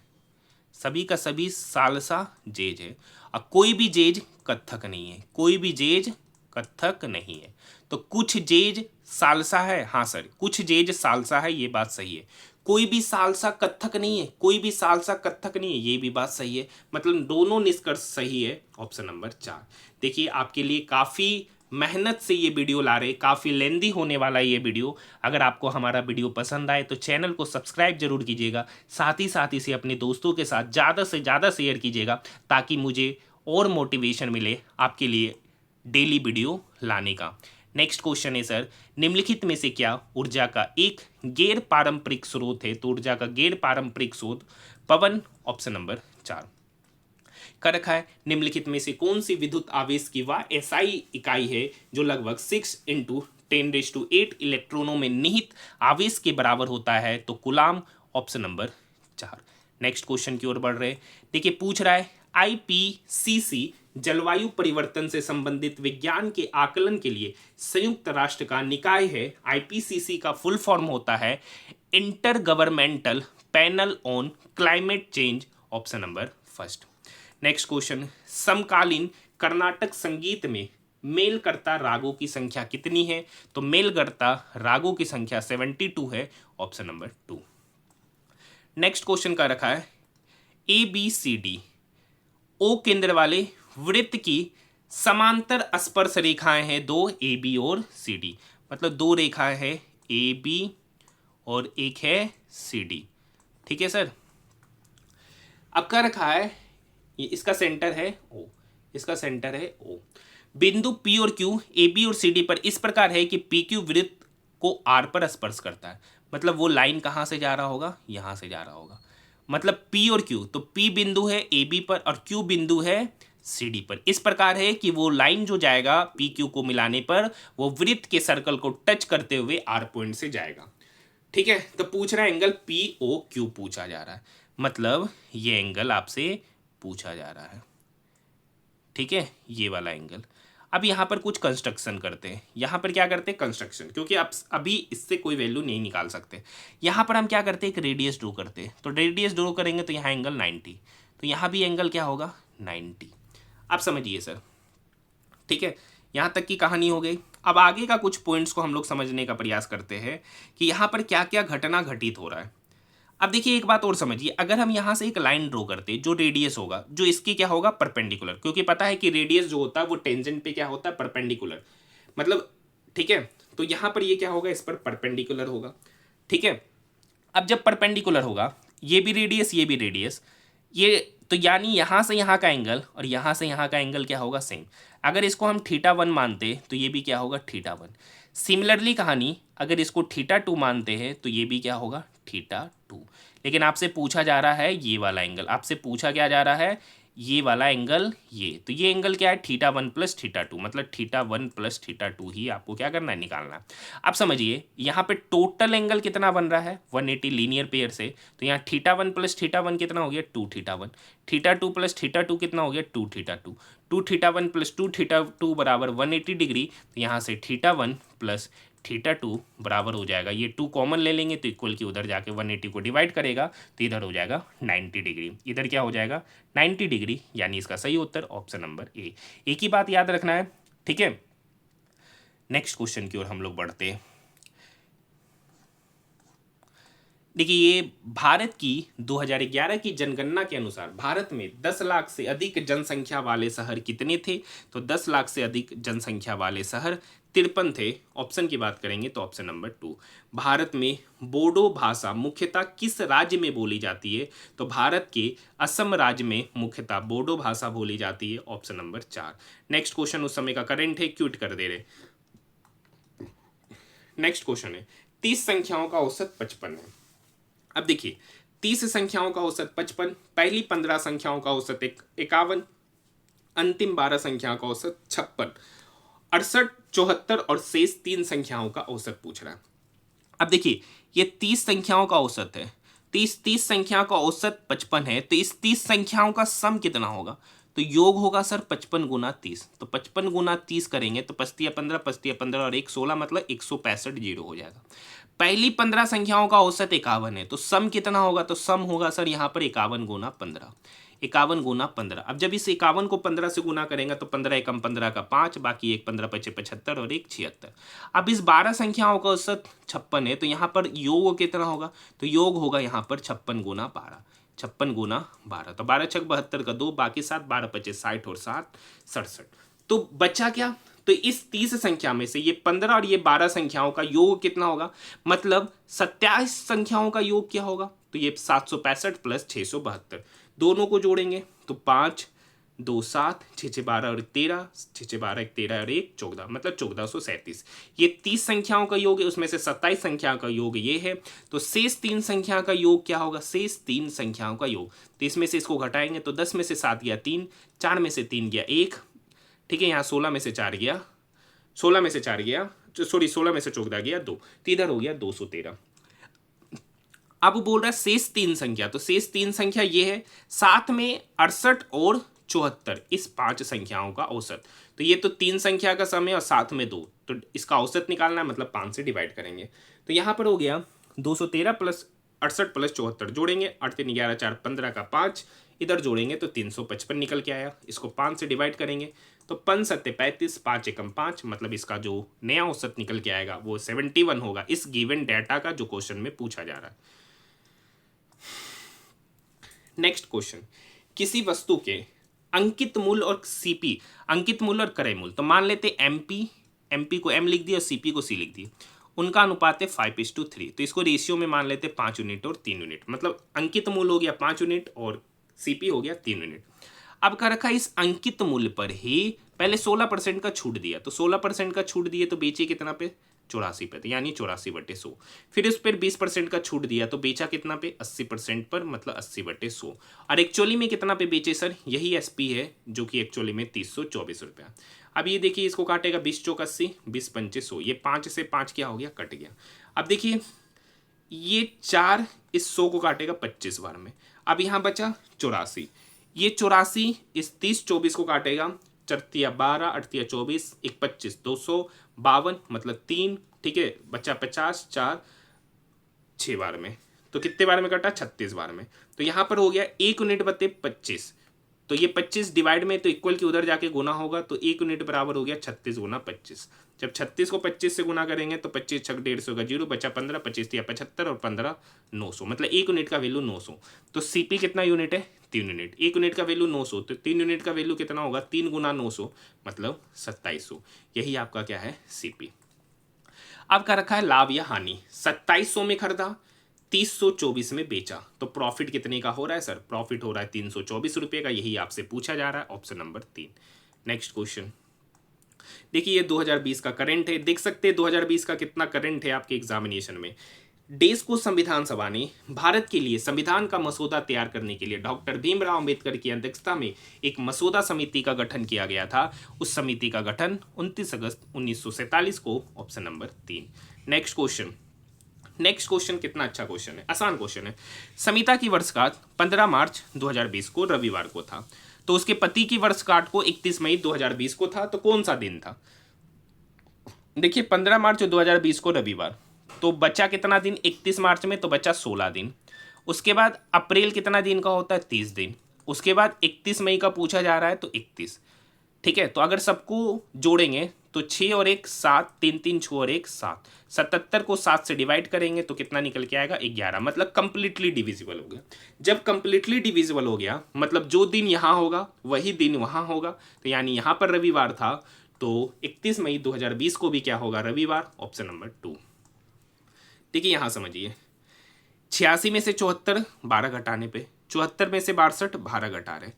सभी का सभी सालसा जेज है, और कोई भी जेज कत्थक नहीं है, कोई भी जेज कत्थक नहीं है। तो कुछ जेज सालसा है, हाँ सर कुछ जेज सालसा है, ये बात सही है। कोई भी सालसा कत्थक नहीं है, कोई भी सालसा कत्थक नहीं है, ये भी बात सही है, मतलब दोनों निष्कर्ष सही है, ऑप्शन नंबर 4। देखिए आपके लिए काफ़ी मेहनत से ये वीडियो ला रहे, काफ़ी लेंदी होने वाला है ये वीडियो। अगर आपको हमारा वीडियो पसंद आए तो चैनल को सब्सक्राइब जरूर कीजिएगा, साथ ही इसे अपने दोस्तों के साथ ज़्यादा से ज़्यादा शेयर कीजिएगा, ताकि मुझे और मोटिवेशन मिले आपके लिए डेली वीडियो लाने का। नेक्स्ट क्वेश्चन है सर, निम्नलिखित में से क्या ऊर्जा का एक गैर पारंपरिक स्रोत है? तो ऊर्जा का गैर पारंपरिक स्रोत पवन, ऑप्शन नंबर 4 कर रखा है। निम्नलिखित में से कौन सी विद्युत आवेश की वह एसआई इकाई है जो लगभग 6 × 10⁸ इलेक्ट्रॉनों में निहित आवेश के बराबर होता है? तो coulomb, option number 4। Next question की ओर बढ़ रहे, देखिए पूछ रहा है आईपीसीसी जलवायु परिवर्तन से संबंधित विज्ञान के आकलन के लिए संयुक्त राष्ट्र का निकाय है। आईपीसीसी का फुल फॉर्म होता है inter governmental panel on climate change, option number 1। Next question, समकालीन कर्नाटक संगीत में मेलकर्ता रागों की संख्या कितनी है? तो मेलकर्ता रागों की संख्या 72 है, ऑप्शन नंबर 2। नेक्स्ट क्वेश्चन का रखा है ABCD ओ केंद्र वाले वृत्त की समांतर स्पर्श रेखाएं हैं दो, AB और CD, मतलब दो रेखाएं हैं AB और एक है CD। ठीक है सर। अब क्या रखा है, ये इसका सेंटर है O, इसका सेंटर है O। बिंदु P और Q AB और CD पर इस प्रकार है कि PQ वृत्त को R पर स्पर्श करता है, मतलब वो लाइन कहाँ से जा रहा होगा? यहाँ से जा रहा होगा। मतलब P और Q, तो P बिंदु है AB पर और Q बिंदु है CD पर। इस प्रकार है कि वो लाइन जो जाएगा PQ को मिलाने पर वो वृत्त के सर्कल को टच करते हुए R पॉइंट से जाएगा। ठीक है, तो पूछ रहा है एंगल POQ पूछा जा रहा है, मतलब ये एंगल आपसे पूछा जा रहा है। ठीक है, ये वाला एंगल। अब यहाँ पर कुछ कंस्ट्रक्शन करते हैं। यहाँ पर क्या करते हैं? कंस्ट्रक्शन, क्योंकि आप अभी इससे कोई वैल्यू नहीं निकाल सकते। यहाँ पर हम क्या करते हैं? एक रेडियस ड्रॉ करते हैं। तो रेडियस ड्रॉ करेंगे तो यहाँ एंगल 90, तो यहाँ भी एंगल क्या होगा? 90। आप समझिए सर। ठीक है, यहाँ तक की कहानी हो गई। अब आगे का कुछ पॉइंट्स को हम लोग समझने का प्रयास करते हैं कि यहाँ पर क्या क्या घटना घटित हो रहा है। अब देखिए एक बात और समझिए, अगर हम यहाँ से एक लाइन ड्रॉ करते जो रेडियस होगा, जो इसकी क्या होगा? परपेंडिकुलर, क्योंकि पता है कि रेडियस जो होता है वो टेंजेंट पे क्या होता है? परपेंडिकुलर, मतलब ठीक है। तो यहाँ पर ये क्या होगा? इस पर परपेंडिकुलर होगा। ठीक है, अब जब परपेंडिकुलर होगा, ये भी रेडियस ये भी रेडियस, ये तो यानी यहाँ से यहाँ का एंगल और यहाँ से यहाँ का एंगल क्या होगा? सेम। अगर इसको हम θ1 मानते तो ये भी क्या होगा? θ1। सिमिलरली कहानी, अगर इसको θ2 मानते हैं तो ये भी क्या होगा? θ2। लेकिन आपसे पूछा जा रहा है ये वाला एंगल, आपसे पूछा क्या जा रहा है? ये वाला एंगल, ये तो ये एंगल क्या है? θ1 + θ2, मतलब θ1 + θ2 ही आपको क्या करना है? निकालना। अब समझिए यहाँ पे टोटल एंगल कितना बन रहा है? 180 लीनियर पेयर से, तो यहाँ θ1 + θ1 कितना हो गया? 2θ1। θ2 + θ2 कितना हो गया? 2θ2। 2θ1 + 2θ2 बराबर 180 डिग्री, तो यहाँ से θ1 + θ2 बराबर हो जाएगा, ये 2 कॉमन ले लेंगे तो इक्वल की उधर जाके 180 को डिवाइड करेगा तो इधर हो जाएगा 90 डिग्री। इधर क्या हो जाएगा? 90 डिग्री, यानी इसका सही उत्तर ऑप्शन नंबर ए। एक ही बात याद रखना है। ठीक है, नेक्स्ट क्वेश्चन की ओर हम लोग बढ़ते हैं। देखिए ये भारत की 2011 की जनगणना के अनुसार भारत में 10 लाख से अधिक जनसंख्या वाले शहर कितने थे? तो 10 लाख से अधिक जनसंख्या वाले शहर 53 थे। ऑप्शन की बात करेंगे तो ऑप्शन नंबर 2। भारत में बोडो भाषा मुख्यतः किस राज्य में बोली जाती है? तो भारत के असम राज्य में मुख्यतः बोडो भाषा बोली जाती है, ऑप्शन नंबर 4। नेक्स्ट क्वेश्चन उस समय का करंट है, क्यूट कर दे रहे। नेक्स्ट क्वेश्चन है 30 संख्याओं का औसत 55 है। अब देखिए 30 संख्याओं का औसत 55, पहली 15 संख्याओं का औसत 51, अंतिम 12 संख्याओं का औसत 56, 68, 74 और शेष 3 संख्याओं का औसत पूछ रहा है। अब देखिए ये 30 संख्याओं का औसत है, 30 संख्याओं का औसत 55 है, तो इस 30 संख्याओं का सम कितना होगा? तो योग होगा सर 55 × 30, तो 55 × 30 करेंगे तो 55 और 1 16, मतलब 165 जीरो हो जाएगा। पहली 15 संख्याओं का औसत 51 है, तो सम कितना होगा? तो सम होगा सर यहाँ पर 51 × 15, 51 × 15। अब जब इस 51 को 15 से गुना करेंगे तो 15 एकम 15 का 5, बाकी 1 15 × 5 75 और 1 76। अब इस 12 संख्याओं का औसत 56 है, तो यहाँ पर योग कितना होगा? तो योग होगा यहाँ पर 56 × 12, 56 × 12, तो 12 छक 72 का 2, बाकी 7, 12 25 60 और 7 67। तो बचा क्या? तो इस 30 संख्या में से ये 15 और ये 12 संख्याओं का योग कितना होगा? मतलब 27 संख्याओं का योग क्या होगा? तो ये 765 + 672, दोनों को जोड़ेंगे तो 5 2 7, 6 6 12 और 13, 6 6 12 13 और 1 14, मतलब 1437। ये 30 संख्याओं का योग है, उसमें से 27 संख्या का योग ये है। तो शेष 3 संख्या का योग क्या होगा? शेष 3 संख्याओं का योग। तो इसमें से इसको घटाएंगे तो 10 में से 7 गया 3, 4 में से 3 गया 1, ठीक है। यहाँ 16 में से 4 गया, 16 में से 4 गया, सॉरी 16 में से 14 गया 2, तो इधर हो गया 213। अब बोल रहा है शेष 3 संख्या, तो शेष 3 संख्या ये है, साथ में 68 और 74, इस 5 संख्याओं का औसत। तो ये तो 3 संख्या का सम है और साथ में 2, तो इसका औसत निकालना है, मतलब 5 से डिवाइड करेंगे। तो यहाँ पर हो गया 213 प्लस 68 प्लस 74, जोड़ेंगे 8 3 11 4 15 का 5, इधर जोड़ेंगे तो 355 निकल के आया। इसको 5 से डिवाइड करेंगे तो 5 7 35, 5 एकम 5, मतलब इसका जो नया औसत निकल के आएगा वो 71 होगा, इस गिवन डाटा का जो क्वेश्चन में पूछा जा रहा है। नेक्स्ट क्वेश्चन, किसी वस्तु के अंकित मूल्य और सीपी, अंकित मूल्य और क्रय मूल्य, तो मान लेते एमपी को एम लिख दिया और सीपी को सी लिख दिया, उनका अनुपात है 5:3। तो इसको रेशियो में मान लेते 5 यूनिट और 3 यूनिट, मतलब अंकित मूल्य हो गया 5 यूनिट और सीपी हो गया 3 यूनिट। अब क्या रखा, इस अंकित मूल्य पर ही पहले 16% का छूट दिया, तो 16% का छूट दिए तो बेचे कितना पे? 84 पे, यानी 84/100। फिर इस पर 20% का छूट दिया तो बेचा कितना पे? 80% पर, मतलब 80/100। और एक्चुअली में कितना पे बेचे सर? यही एसपी है जो कि एक्चुअली में 324 रुपया। अब ये देखिए, इसको काटेगा 20 चौक 80, 20 पंचे 100, ये 5 से 5 क्या हो गया? कट गया। अब देखिए ये 4 इस 100 को काटेगा 25 बार में, अब यहाँ बचा 84, ये 84 इस 30 24 को काटेगा, 4 12 8 24 1 25, 252, मतलब 3, ठीक है, बचा 50, 4 6 बार में, तो कितने बार में कटा? 36 बार में। तो यहाँ पर हो गया 1 यूनिट बते 25, तो ये 25 डिवाइड में तो इक्वल की उधर जाके गुना होगा, तो 1 यूनिट बराबर हो गया 36 गुना 25। जब 36 को 25 से गुना करेंगे तो 25 छक 150 का 0, बचा 15, 25 या 75 और 15 900, मतलब 1 यूनिट का वैल्यू 900। तो सीपी कितना यूनिट है? 3 यूनिट। 1 यूनिट का वैल्यू 900, तो 3 यूनिट का वैल्यू कितना होगा? 3 गुना 900, मतलब 2700। यही आपका क्या है? सीपी। अब क्या रखा है? लाभ या हानि। 2700 में खरीदा, 324 में बेचा, तो प्रॉफिट कितने का हो रहा है सर? प्रॉफिट हो रहा है 324 रुपये का, यही आपसे पूछा जा रहा है, ऑप्शन नंबर 3। नेक्स्ट क्वेश्चन देखिए, ये 2020 का करंट है, देख सकते हैं 2020 का कितना करंट है आपके एग्जामिनेशन में। देश को संविधान सभा ने भारत के लिए संविधान का मसौदा तैयार करने के लिए डॉक्टर भीमराव अंबेडकर की अध्यक्षता में एक मसौदा समिति का गठन किया गया था। उस समिति का गठन 29 अगस्त 1947 को, ऑप्शन नंबर 3। नेक्स्ट क्वेश्चन कितना अच्छा क्वेश्चन है, आसान क्वेश्चन है। समिता की वर्षगांठ 15 मार्च 2020 को रविवार को था, तो उसके पति की वर्षगांठ को 31 मई 2020 को था, तो कौन सा दिन था? देखिए 15 मार्च 2020 को रविवार, तो बचा कितना दिन 31 मार्च में? तो बचा 16 दिन। उसके बाद अप्रैल कितना दिन का होता है? 30 दिन। उसके बाद 31 मई का पूछा जा रहा है, तो 31, ठीक है। तो अगर सबको जोड़ेंगे तो 6 और 1 7, 3 3 6 और 1 7, 77 को 7 से डिवाइड करेंगे तो कितना निकल के आएगा? 11, मतलब कंप्लीटली डिविजिबल हो गया। जब कंप्लीटली डिविजिबल हो गया, मतलब जो दिन यहाँ होगा वही दिन वहाँ होगा, तो यानी यहाँ पर रविवार था, तो 31 मई 2020 को भी क्या होगा? रविवार, ऑप्शन नंबर 2। देखिए यहाँ समझिए, 86 में से 74 12 घटाने पे, 74 में से 62 12 घटा रहे,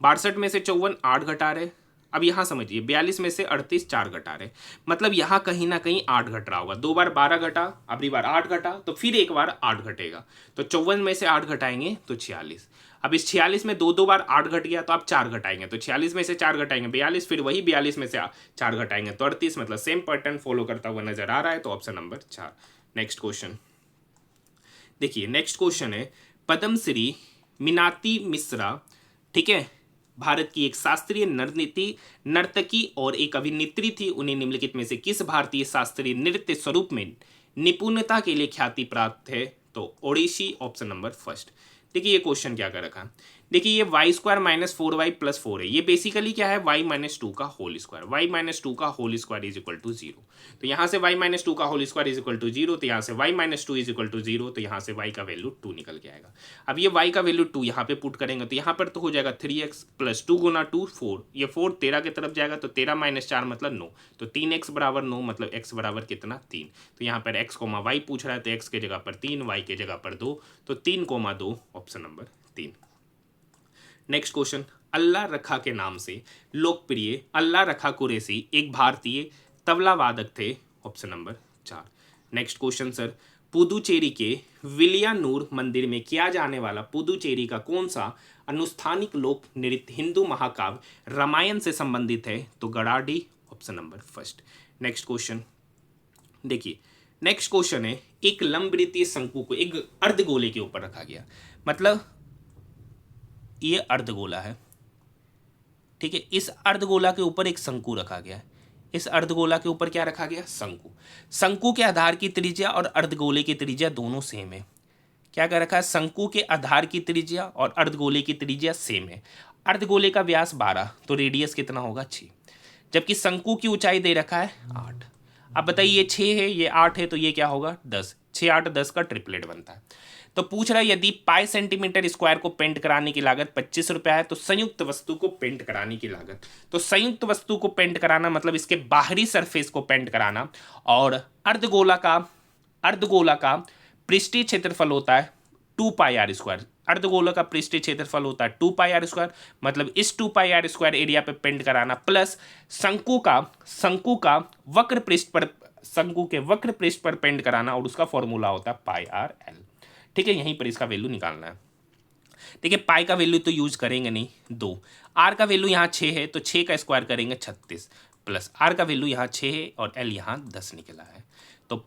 62 में से 54 8 घटा रहे। अब यहाँ समझिए 42 में से 38 4 घटा रहे, मतलब यहाँ कहीं ना कहीं 8 घट रहा होगा। 2 बार 12 घटा, अगली बार 8 घटा, तो फिर एक बार 8 घटेगा, तो 54 में से 8 घटाएंगे तो 46। अब इस 46 में 2 बार 8 घट गया, तो आप 4 घटाएंगे, तो 46 में से 4 घटाएंगे 42, फिर वही 42 में से 4 घटाएंगे तो 38, मतलब सेम पैटर्न फॉलो करता हुआ नजर आ रहा है, तो ऑप्शन नंबर 4। नेक्स्ट क्वेश्चन देखिए, नेक्स्ट क्वेश्चन है, पद्मश्री मीनाती मिश्रा, ठीक है, भारत की एक शास्त्रीय नर्तकी और एक अभिनेत्री थी। उन्हें निम्नलिखित में से किस भारतीय शास्त्रीय नृत्य स्वरूप में निपुणता के लिए ख्याति प्राप्त है? तो ओडिसी, ऑप्शन नंबर 1। देखिए ये क्वेश्चन क्या कर रखा है, देखिए ये y² - 4y + 4 है, ये बेसिकली क्या है? y - 2 का होल स्क्वायर, y - 2 का whole square is equal to 0। तो यहाँ से y - 2 का whole square is equal to 0, तो यहाँ से y - 2 इज इक्वल टू 0, तो यहाँ से y का वैल्यू 2 निकल के आएगा। अब ये y का वैल्यू 2 यहाँ पे पुट करेंगे तो यहाँ पर तो हो जाएगा 3x + 2 गुना 2 4, ये 4 13 की तरफ जाएगा, तो 13 - 4 मतलब 9, तो 3x बराबर 9, मतलब x बराबर कितना? 3। तो यहाँ पर x, y पूछ रहा है, तो x के जगह पर 3, y के जगह पर 2, तो 3, 2, ऑप्शन नंबर 3। नेक्स्ट क्वेश्चन, अल्लाह रखा के नाम से लोकप्रिय अल्लाह रखा कुरैशी एक भारतीय तबला वादक थे। Option number 4। Next question sir, Puducherry के विलियानूर मंदिर में किया जाने वाला पुदुचेरी का कौन सा अनुष्ठानिक लोक नृत्य हिंदू महाकाव्य रामायण से संबंधित है? तो गड़ाडी। Option number 1। नेक्स्ट क्वेश्चन देखिए, नेक्स्ट क्वेश्चन है, एक लंबवृत्तीय शंकु को एक अर्धगोले के ऊपर रखा गया, मतलब ये अर्धगोला है, ठीक है, इस अर्धगोला के ऊपर एक शंकु रखा गया है। इस अर्धगोला के ऊपर क्या रखा गया? शंकु। शंकु के आधार की त्रिज्या और अर्धगोले की त्रिज्या दोनों सेम है। क्या कर रखा है? शंकु के आधार की त्रिज्या और अर्धगोले की त्रिज्या सेम है। अर्धगोले का व्यास 12, तो रेडियस कितना होगा? 6, जबकि शंकु की ऊंचाई दे रखा है 8। अब बताइए, ये 6 है, ये 8 है, तो ये क्या होगा? 10। 6, 8, 10 का ट्रिपलेट बनता है। तो पूछ रहा है यदि पाई सेंटीमीटर स्क्वायर को पेंट कराने की लागत 25 रुपया है, तो संयुक्त वस्तु को पेंट कराने की लागत, तो संयुक्त वस्तु को पेंट कराना मतलब इसके बाहरी सरफेस को पेंट कराना, और अर्धगोला का पृष्ठीय क्षेत्रफल होता है 2 पाई आर स्क्वायर। अर्धगोला का पृष्ठीय क्षेत्रफल होता है 2 पाई आर स्क्वायर, मतलब इस 2 पाई आर स्क्वायर एरिया पे पेंट कराना, प्लस शंकु का वक्र पृष्ठ पर पेंट कराना, और उसका फॉर्मूला होता है पाई आर एल। ठीक है, यहीं पर इसका वैल्यू निकालना है। देखिए, पाई का वैल्यू तो यूज करेंगे नहीं, 2। आर का वैल्यू यहाँ 6 है, तो 6 का स्क्वायर करेंगे 36, प्लस आर का वैल्यू यहाँ 6 है और एल यहाँ 10 निकला है। तो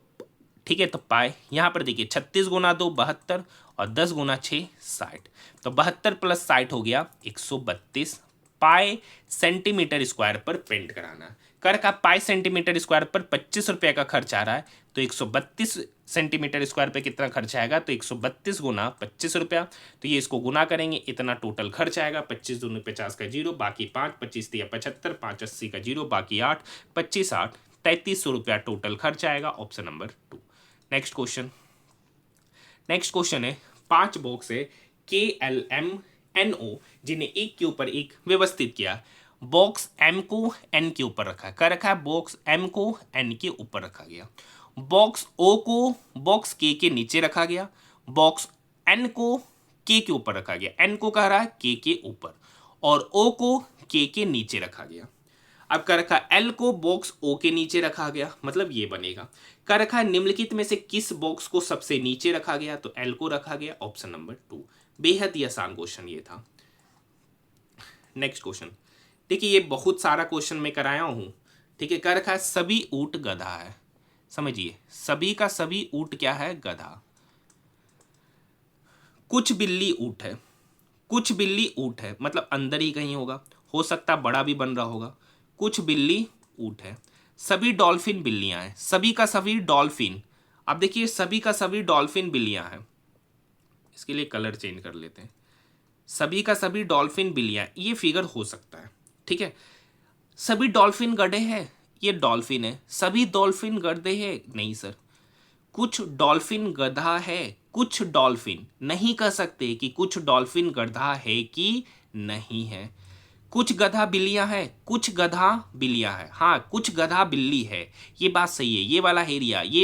ठीक है, तो पाई यहाँ पर देखिए 36 गुना 2 72 और 10 गुना 6 60, तो 72 प्लस 60 हो गया 132 पाई सेंटीमीटर स्क्वायर पर पेंट कराना। कर का पाई सेंटीमीटर स्क्वायर पर 25 रुपये का खर्च आ रहा है, तो 132 सेंटीमीटर स्क्वायर पे कितना खर्च आएगा? तो 132 गुना 25 रुपया, तो ये इसको गुना करेंगे, इतना टोटल खर्च आएगा। 25 दूनी 50 का 0, बाकी 5, 25 दिया 75, 5 80 का 0, बाकी 8, 25 8 3300 रुपया टोटल खर्च आएगा। Option number 2। नेक्स्ट क्वेश्चन है, 5 बॉक्स है KLMNO जिन्हें एक के ऊपर एक व्यवस्थित किया। बॉक्स M को N के ऊपर रखा है, क्या रखा है? बॉक्स M को N के ऊपर रखा गया। बॉक्स O को बॉक्स K के नीचे रखा गया। बॉक्स N को K के ऊपर रखा गया। N को कह रहा है K के ऊपर, और O को K के नीचे रखा गया। अब क्या रखा? L को बॉक्स O के नीचे रखा गया, मतलब ये बनेगा। क्या रखा है? निम्नलिखित में से किस बॉक्स को सबसे नीचे रखा गया? तो L को रखा गया। Option number 2। बेहद ही आसान क्वेश्चन ये था। नेक्स्ट क्वेश्चन देखिए, ये बहुत सारा क्वेश्चन मैं कराया हूं, ठीक है। क्या रखा है? सभी ऊंट गधा है। समझिए, सभी का सभी ऊंट क्या है? गधा। कुछ बिल्ली ऊंट है, कुछ बिल्ली ऊंट है, मतलब अंदर ही कहीं होगा, हो सकता बड़ा भी बन रहा होगा। कुछ बिल्ली ऊंट है। सभी डॉल्फिन बिल्लियां हैं। सभी का सभी डॉल्फिन, अब देखिए सभी का सभी डॉल्फिन बिल्लियां हैं, इसके लिए कलर चेंज कर लेते हैं। सभी का सभी डॉल्फिन बिल्लियां, ये फिगर हो सकता है, ठीक है। सभी डॉल्फिन गधे हैं, ये डॉल्फिन है। सभी डॉल्फिन गधे हैं, नहीं सर। कुछ डॉल्फिन गधा है, कुछ डॉल्फिन, नहीं कह सकते कि कुछ डॉल्फिन गधा है कि नहीं है। कुछ गधा बिल्लियां हैं, कुछ गधा बिल्लियां है, हाँ कुछ गधा बिल्ली है, ये बात सही है। ये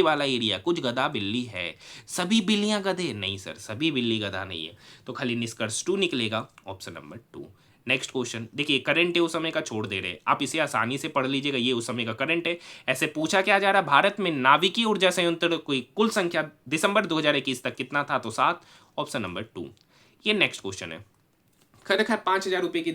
वाला एरिया कुछ गधा बिल्ली है। सभी बिल्लियां गधे, नहीं सर, सभी बिल्ली गधा नहीं है, तो खाली निष्कर्ष 2 निकलेगा। Option number 2। नेक्स्ट क्वेश्चन देखिए, करंट है उस समय का, छोड़ दे रहे, आप इसे आसानी से पढ़ लीजिएगा, ये उस समय का करंट है। ऐसे पूछा क्या जा रहा है, भारत में नाभिकीय ऊर्जा संयंत्र की कुल संख्या दिसंबर 2021 तक कितना था? तो 7। Option number 2। ये नेक्स्ट क्वेश्चन है। खैर 5,000 रुपये की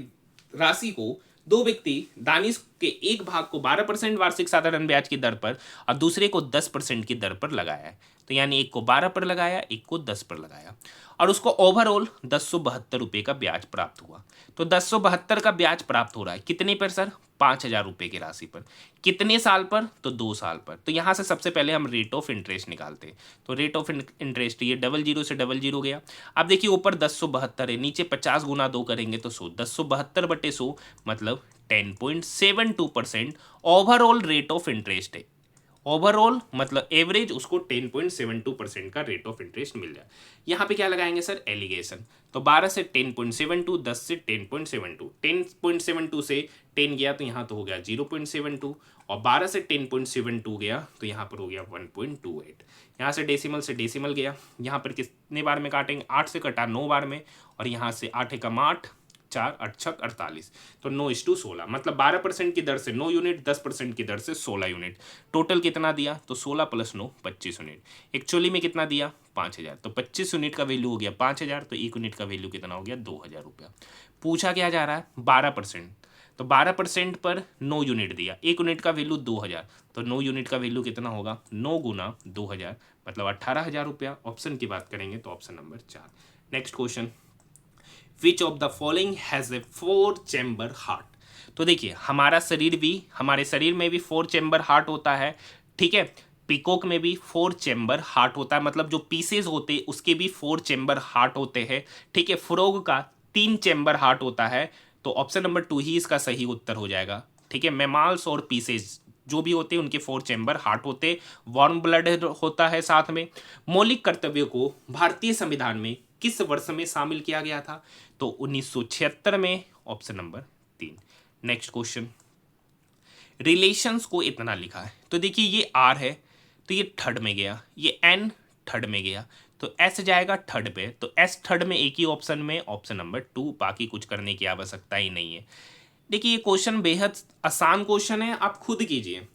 राशि को दो व्यक्ति दानिश के एक भाग को 12% वार्षिक साधारण ब्याज की दर पर और दूसरे को 10% की दर पर लगाया है। तो यानी एक को 12 पर लगाया, एक को 10 पर लगाया, और उसको ओवरऑल 1072 रुपये का ब्याज प्राप्त हुआ। तो 1072 का ब्याज प्राप्त हो रहा है कितने पर सर? 5,000 रुपये की राशि पर। कितने साल पर? तो 2 साल पर। तो यहाँ से सबसे पहले हम रेट ऑफ इंटरेस्ट निकालते हैं। तो रेट ऑफ इंटरेस्ट ये 00 से 00 गया। अब देखिए ऊपर 1072 है, नीचे 50 गुना 2 करेंगे तो 100, 1072/100 मतलब 10.72% ओवरऑल रेट ऑफ इंटरेस्ट है। ओवरऑल मतलब एवरेज उसको 10.72% का रेट ऑफ इंटरेस्ट मिल जाए। यहाँ पे क्या लगाएंगे सर? एलिगेशन। तो 12 से 10.72, 10 से 10.72, 10.72 से 10 गया तो यहाँ तो हो गया 0.72, और 12 से 10.72 गया तो यहाँ पर हो गया 1.28। यहाँ से डेसिमल गया, यहाँ पर कितने बार में काटेंगे? 8 से कटा 9 बार में, और यहाँ से 8 एकम 8, 4 8 6 48, तो 9:16, मतलब 12% की दर से 9 यूनिट, 10% की दर से 16 यूनिट। टोटल कितना दिया? तो 16 + 9 25 यूनिट। एक्चुअली में कितना दिया? 5000। तो 25 यूनिट का वैल्यू हो गया 5000, तो 1 यूनिट का वैल्यू कितना हो गया? 2000 रुपया। पूछा क्या जा रहा है? 12%, तो 12% पर 9 यूनिट दिया, 1 यूनिट का वैल्यू 2000, तो 9 यूनिट का वैल्यू कितना होगा? 9 × 2000, मतलब 18,000 रुपया। ऑप्शन की बात करेंगे तो option number 4। Next question, which of the following has a 4 chamber heart. तो देखिए हमारा शरीर भी, हमारे शरीर में भी 4 चैम्बर हार्ट होता है, ठीक है। पीकॉक में भी 4 चैम्बर हार्ट होता है, मतलब जो पीसेज होते हैं उसके भी 4 चैम्बर हार्ट होते हैं, ठीक है। फ्रॉग का 3 चैम्बर हार्ट होता है, तो ऑप्शन नंबर 2 ही इसका सही उत्तर हो जाएगा, ठीक है। मैमाल्स और पीसेज जो भी होते हैं उनके 4 चैम्बर हार्ट होते हैं। वार्म ब्लड होता है साथ में। मौलिक कर्तव्यों को भारतीय संविधान में किस वर्ष में शामिल किया गया था? तो 1976 में, option number 3। Next question, relations को इतना लिखा है, तो देखिए ये आर है, तो ये थर्ड में गया, ये एन थर्ड में गया, तो एस जाएगा थर्ड पे, तो एस थर्ड में एक ही ऑप्शन में, ऑप्शन नंबर 2। बाकी कुछ करने की आवश्यकता ही नहीं है। देखिए ये क्वेश्चन बेहद आसान क्वेश्चन है, आप खुद कीजिए।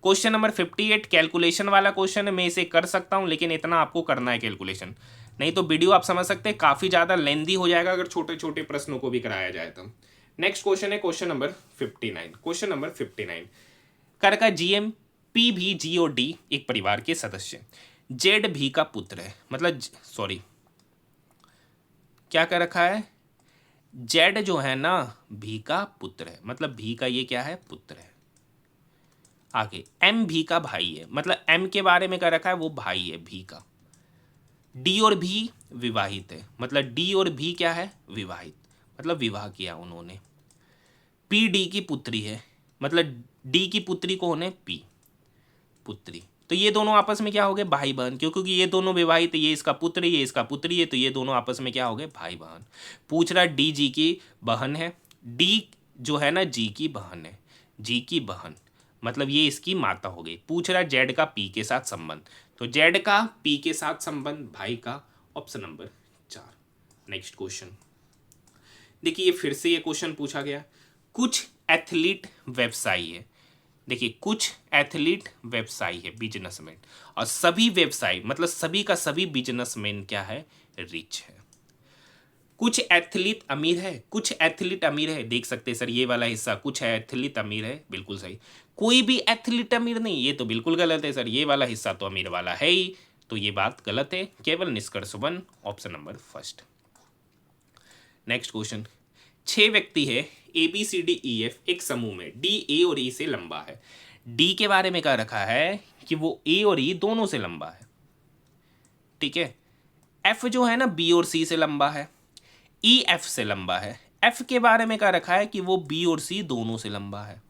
क्वेश्चन नंबर 58 कैलकुलेशन वाला क्वेश्चन है, मैं इसे कर सकता हूं, लेकिन इतना आपको करना है कैलकुलेशन, नहीं तो वीडियो आप समझ सकते हैं काफ़ी ज़्यादा लेंदी हो जाएगा अगर छोटे छोटे प्रश्नों को भी कराया जाए तो। नेक्स्ट क्वेश्चन है क्वेश्चन नंबर 59। क्वेश्चन नंबर 59 कर का जीएम पी भी जी और डी एक परिवार के सदस्य, जेड भी का पुत्र है, मतलब सॉरी क्या कर रखा है? जेड जो है ना भी का पुत्र है, मतलब भी का ये क्या है? पुत्र है। आगे एम भी का भाई है, मतलब एम के बारे में कर रखा है वो भाई है भी का। डी और भी विवाहित है, मतलब डी और भी क्या है? विवाहित, मतलब विवाह किया उन्होंने। पी डी की पुत्री है, मतलब डी की पुत्री कौन है? पी पुत्री। तो ये दोनों आपस में क्या हो गए? भाई बहन, क्योंकि ये दोनों विवाहित, ये इसका पुत्र, ये इसका पुत्री है, तो ये दोनों आपस में क्या हो गए? भाई बहन। पूछ रहा डी जी की बहन है, डी जो है ना जी की बहन है, जी की बहन, मतलब ये इसकी माता हो गई। पूछ रहा जेड का पी के साथ संबंध, तो जेड का पी के साथ संबंध भाई का, ऑप्शन नंबर 4। नेक्स्ट क्वेश्चन देखिए, फिर से ये क्वेश्चन पूछा गया, कुछ एथलीट व्यवसायी है। देखिए कुछ एथलीट व्यवसायी है, बिजनेसमैन, और सभी व्यवसायी मतलब सभी का सभी बिजनेसमैन क्या है? रिच है। कुछ एथलीट अमीर है, कुछ एथलीट अमीर है, देख सकते हैं सर ये वाला हिस्सा, कुछ एथलीट अमीर है, बिल्कुल सही। कोई भी एथलीट अमीर नहीं, ये तो बिल्कुल गलत है सर, ये वाला हिस्सा तो अमीर वाला है ही, तो ये बात गलत है। केवल निष्कर्ष 1, ऑप्शन नंबर 1। नेक्स्ट क्वेश्चन, 6 व्यक्ति है A B C D E F एक समूह में, डी ए और ई से लंबा है। डी के बारे में कह रखा है कि वो ए और ई दोनों से लंबा है, ठीक है। एफ जो है ना बी और सी से लंबा है, ई एफ से लंबा है। एफ के बारे में कह रखा है कि वो बी और सी दोनों से लंबा है।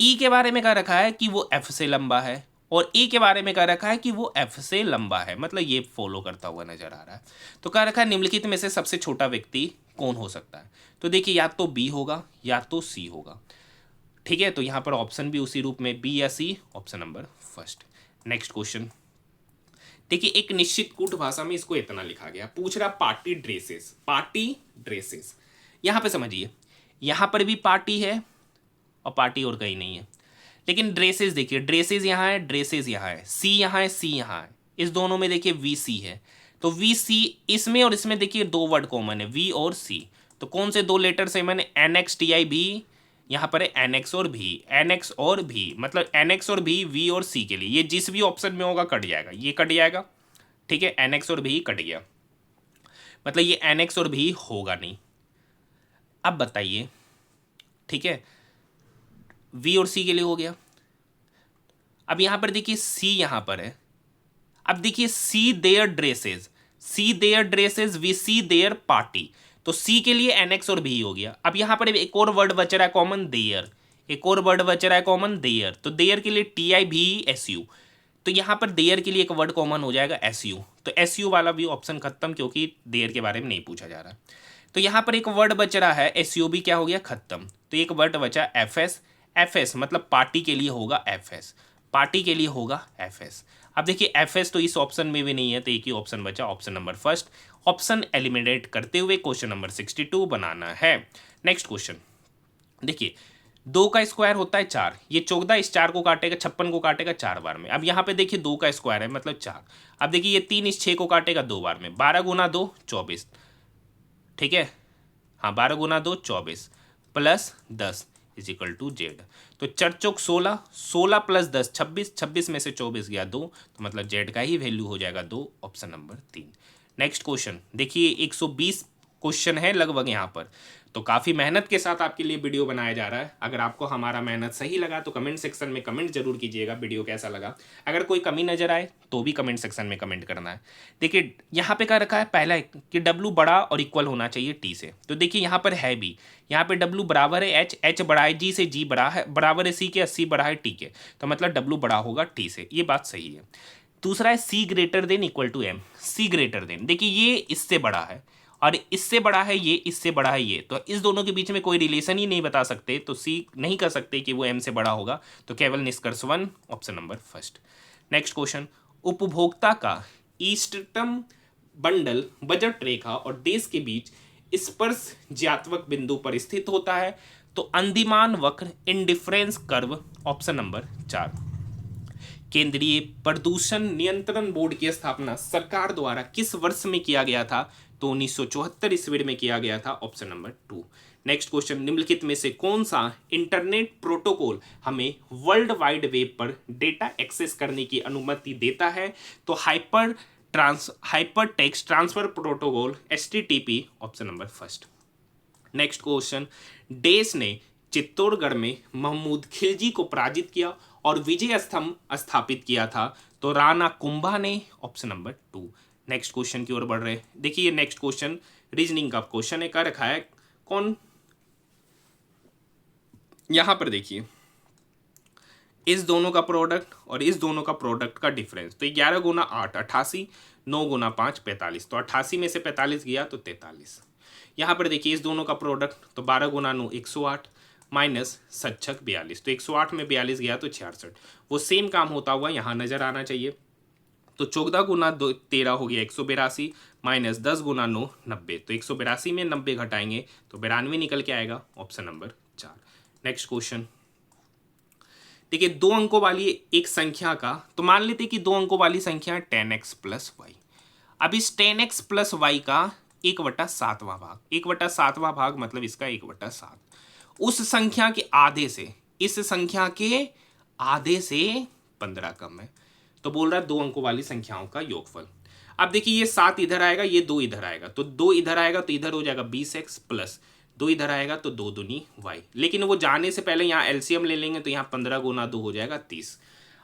ई के बारे में कह रखा है कि वो एफ से लंबा है, और ई के बारे में कह रखा है कि वो एफ से लंबा है, मतलब ये फॉलो करता हुआ नजर आ रहा है। तो कह रखा है निम्नलिखित में से सबसे छोटा व्यक्ति कौन हो सकता है? तो देखिए या तो बी होगा या तो सी होगा, ठीक है। तो यहां पर ऑप्शन भी उसी रूप में, बी या सी, ऑप्शन नंबर 1। नेक्स्ट क्वेश्चन देखिए, एक निश्चित कूट भाषा में इसको इतना लिखा गया, पूछ रहा पार्टी ड्रेसेस, पार्टी ड्रेसेस। यहां पे समझिए, यहां पर भी पार्टी है और पार्टी और कहीं नहीं है, लेकिन ड्रेसेस देखिए, ड्रेसेस यहाँ है, ड्रेसेस यहाँ है, सी यहाँ है, सी यहाँ है, इस दोनों में देखिए वी सी है, तो वी सी इसमें और इसमें देखिए 2 वर्ड कॉमन है, वी और सी। तो कौन से 2 लेटर्स है? मैंने एन एक्स टी आई भी, यहाँ पर है एन एक्स और भी, एन एक्स और भी, मतलब एन एक्स और भी, वी और सी के लिए, ये जिस भी ऑप्शन में होगा कट जाएगा, ये कट जाएगा, ठीक है। एन एक्स और भी कट गया, मतलब ये एन एक्स और भी होगा नहीं। अब बताइए, ठीक है, वी और सी के लिए हो गया। अब यहां पर देखिए सी यहां पर है, अब देखिए see their dresses, see their dresses, we see their party, तो सी के लिए एन एक्स और भी हो गया। अब यहां पर एक और वर्ड बच रहा है कॉमन, देयर, एक और वर्ड बच रहा है कॉमन, देयर, तो देयर के लिए टी आई भी एस यू, तो यहां पर देयर के लिए एक वर्ड कॉमन हो जाएगा एस यू, तो एस यू वाला भी ऑप्शन खत्म, क्योंकि देयर के बारे में नहीं पूछा जा रहा। तो यहां पर एक वर्ड बच रहा है, एस यू भी क्या हो गया? खत्म। तो एक वर्ड बचा एफ एस, एफ एस मतलब पार्टी के लिए होगा एफ एस, पार्टी के लिए होगा एफ एस। अब देखिए FS तो इस ऑप्शन में भी नहीं है, तो एक ही ऑप्शन बचा, option number first. Option eliminate करते हुए क्वेश्चन नंबर 62 बनाना है। नेक्स्ट क्वेश्चन देखिए, 2 का स्क्वायर होता है 4, ये 14 इस 4 को काटेगा, 56 को काटेगा 4 बार में। अब यहाँ पे देखिए 2 का स्क्वायर है मतलब 4। अब देखिए ये 3 इस 6 को काटेगा 2 बार में, 12 गुना 2 24, ठीक है, हाँ 12 गुना 2 24 plus 10 is equal to Z. तो 4 चौक 16, 16 प्लस 10 26, 26 में से 24 गया 2, तो मतलब जेड का ही वैल्यू हो जाएगा 2, ऑप्शन नंबर 3। नेक्स्ट क्वेश्चन देखिए, 120 क्वेश्चन है लगभग यहाँ पर, तो काफ़ी मेहनत के साथ आपके लिए वीडियो बनाया जा रहा है। अगर आपको हमारा मेहनत सही लगा तो कमेंट सेक्शन में कमेंट जरूर कीजिएगा वीडियो कैसा लगा। अगर कोई कमी नजर आए तो भी कमेंट सेक्शन में कमेंट करना है। देखिए यहाँ पे क्या रखा है, पहला है कि डब्लू बड़ा और इक्वल होना चाहिए टी से, तो देखिए यहाँ पर है भी, यहाँ पे डब्लू बराबर है एच, एच बड़ा है जी से, जी बड़ा है बराबर है सी के, सी बड़ा है टी के, तो मतलब डब्लू बड़ा होगा टी से, ये बात सही है। दूसरा है C greater than equal to M, C greater than, देखिए ये इससे बड़ा है और इससे बड़ा है ये, इससे बड़ा है ये, तो इस दोनों के बीच में कोई रिलेशन ही नहीं बता सकते, तो सी नहीं कर सकते कि वो एम से बड़ा होगा, तो केवल निष्कर्ष 1, option number first. Next question, उपभोक्ता का इष्टतम बंडल बजट रेखा और देश के बीच स्पर्श ज्यात्मक बिंदु पर स्थित होता है, तो अंदिमान वक्र इंडिफरेंस कर्व, ऑप्शन नंबर 4। केंद्रीय प्रदूषण नियंत्रण बोर्ड की स्थापना सरकार द्वारा किस वर्ष में किया गया था, तो 1974 ईस्वी में किया गया था, ऑप्शन नंबर 2। नेक्स्ट क्वेश्चन, निम्नलिखित में से कौन सा इंटरनेट प्रोटोकॉल हमें वर्ल्ड वाइड वेब पर डेटा एक्सेस करने की अनुमति देता है, तो hyper text transfer protocol HTTP, option number first. Next question, देश ने चित्तौड़गढ़ में महमूद खिलजी को पराजित किया और विजय स्तंभ स्थापित किया था, तो राणा कुंभा ने, ऑप्शन नंबर 2। नेक्स्ट क्वेश्चन की ओर बढ़ रहे हैं। देखिए नेक्स्ट क्वेश्चन रीजनिंग का क्वेश्चन है, क्या रखा है कौन, यहां पर देखिए इस दोनों का प्रोडक्ट और इस दोनों का प्रोडक्ट का डिफरेंस, तो 11 गुना 8 88, 9 गुना 5 45, तो 88 में से 45 गया तो 43। यहाँ पर देखिए इस दोनों का प्रोडक्ट, तो 12 गुना 9 108 माइनस 7 42, तो 108 में 42 गया तो 66, वो सेम काम होता हुआ यहाँ नजर आना चाहिए। तो 14 गुना 13 हो गया 182 माइनस 10 गुना 9 90, तो 182 में 90 घटाएंगे तो 92 निकल के आएगा, ऑप्शन नंबर 4। नेक्स्ट क्वेश्चन देखिए, 2 अंकों वाली एक संख्या का, तो मान लेते कि 2 अंकों वाली संख्या 10x प्लस वाई। अब इस 10x प्लस वाई का 1/7वां भाग, 1/7वां भाग मतलब इसका 1/7, उस संख्या के आधे से, इस संख्या के आधे से 15 कम है, तो बोल रहा है 2 अंकों वाली संख्याओं का योगफल। अब देखिए ये 7 इधर आएगा, ये 2 इधर आएगा, तो 2 इधर आएगा तो इधर हो जाएगा 20x प्लस 2 इधर आएगा तो 2 दूनी y, लेकिन वो जाने से पहले यहाँ एलसीएम ले लेंगे, तो यहाँ 15 गुना 2 हो जाएगा 30।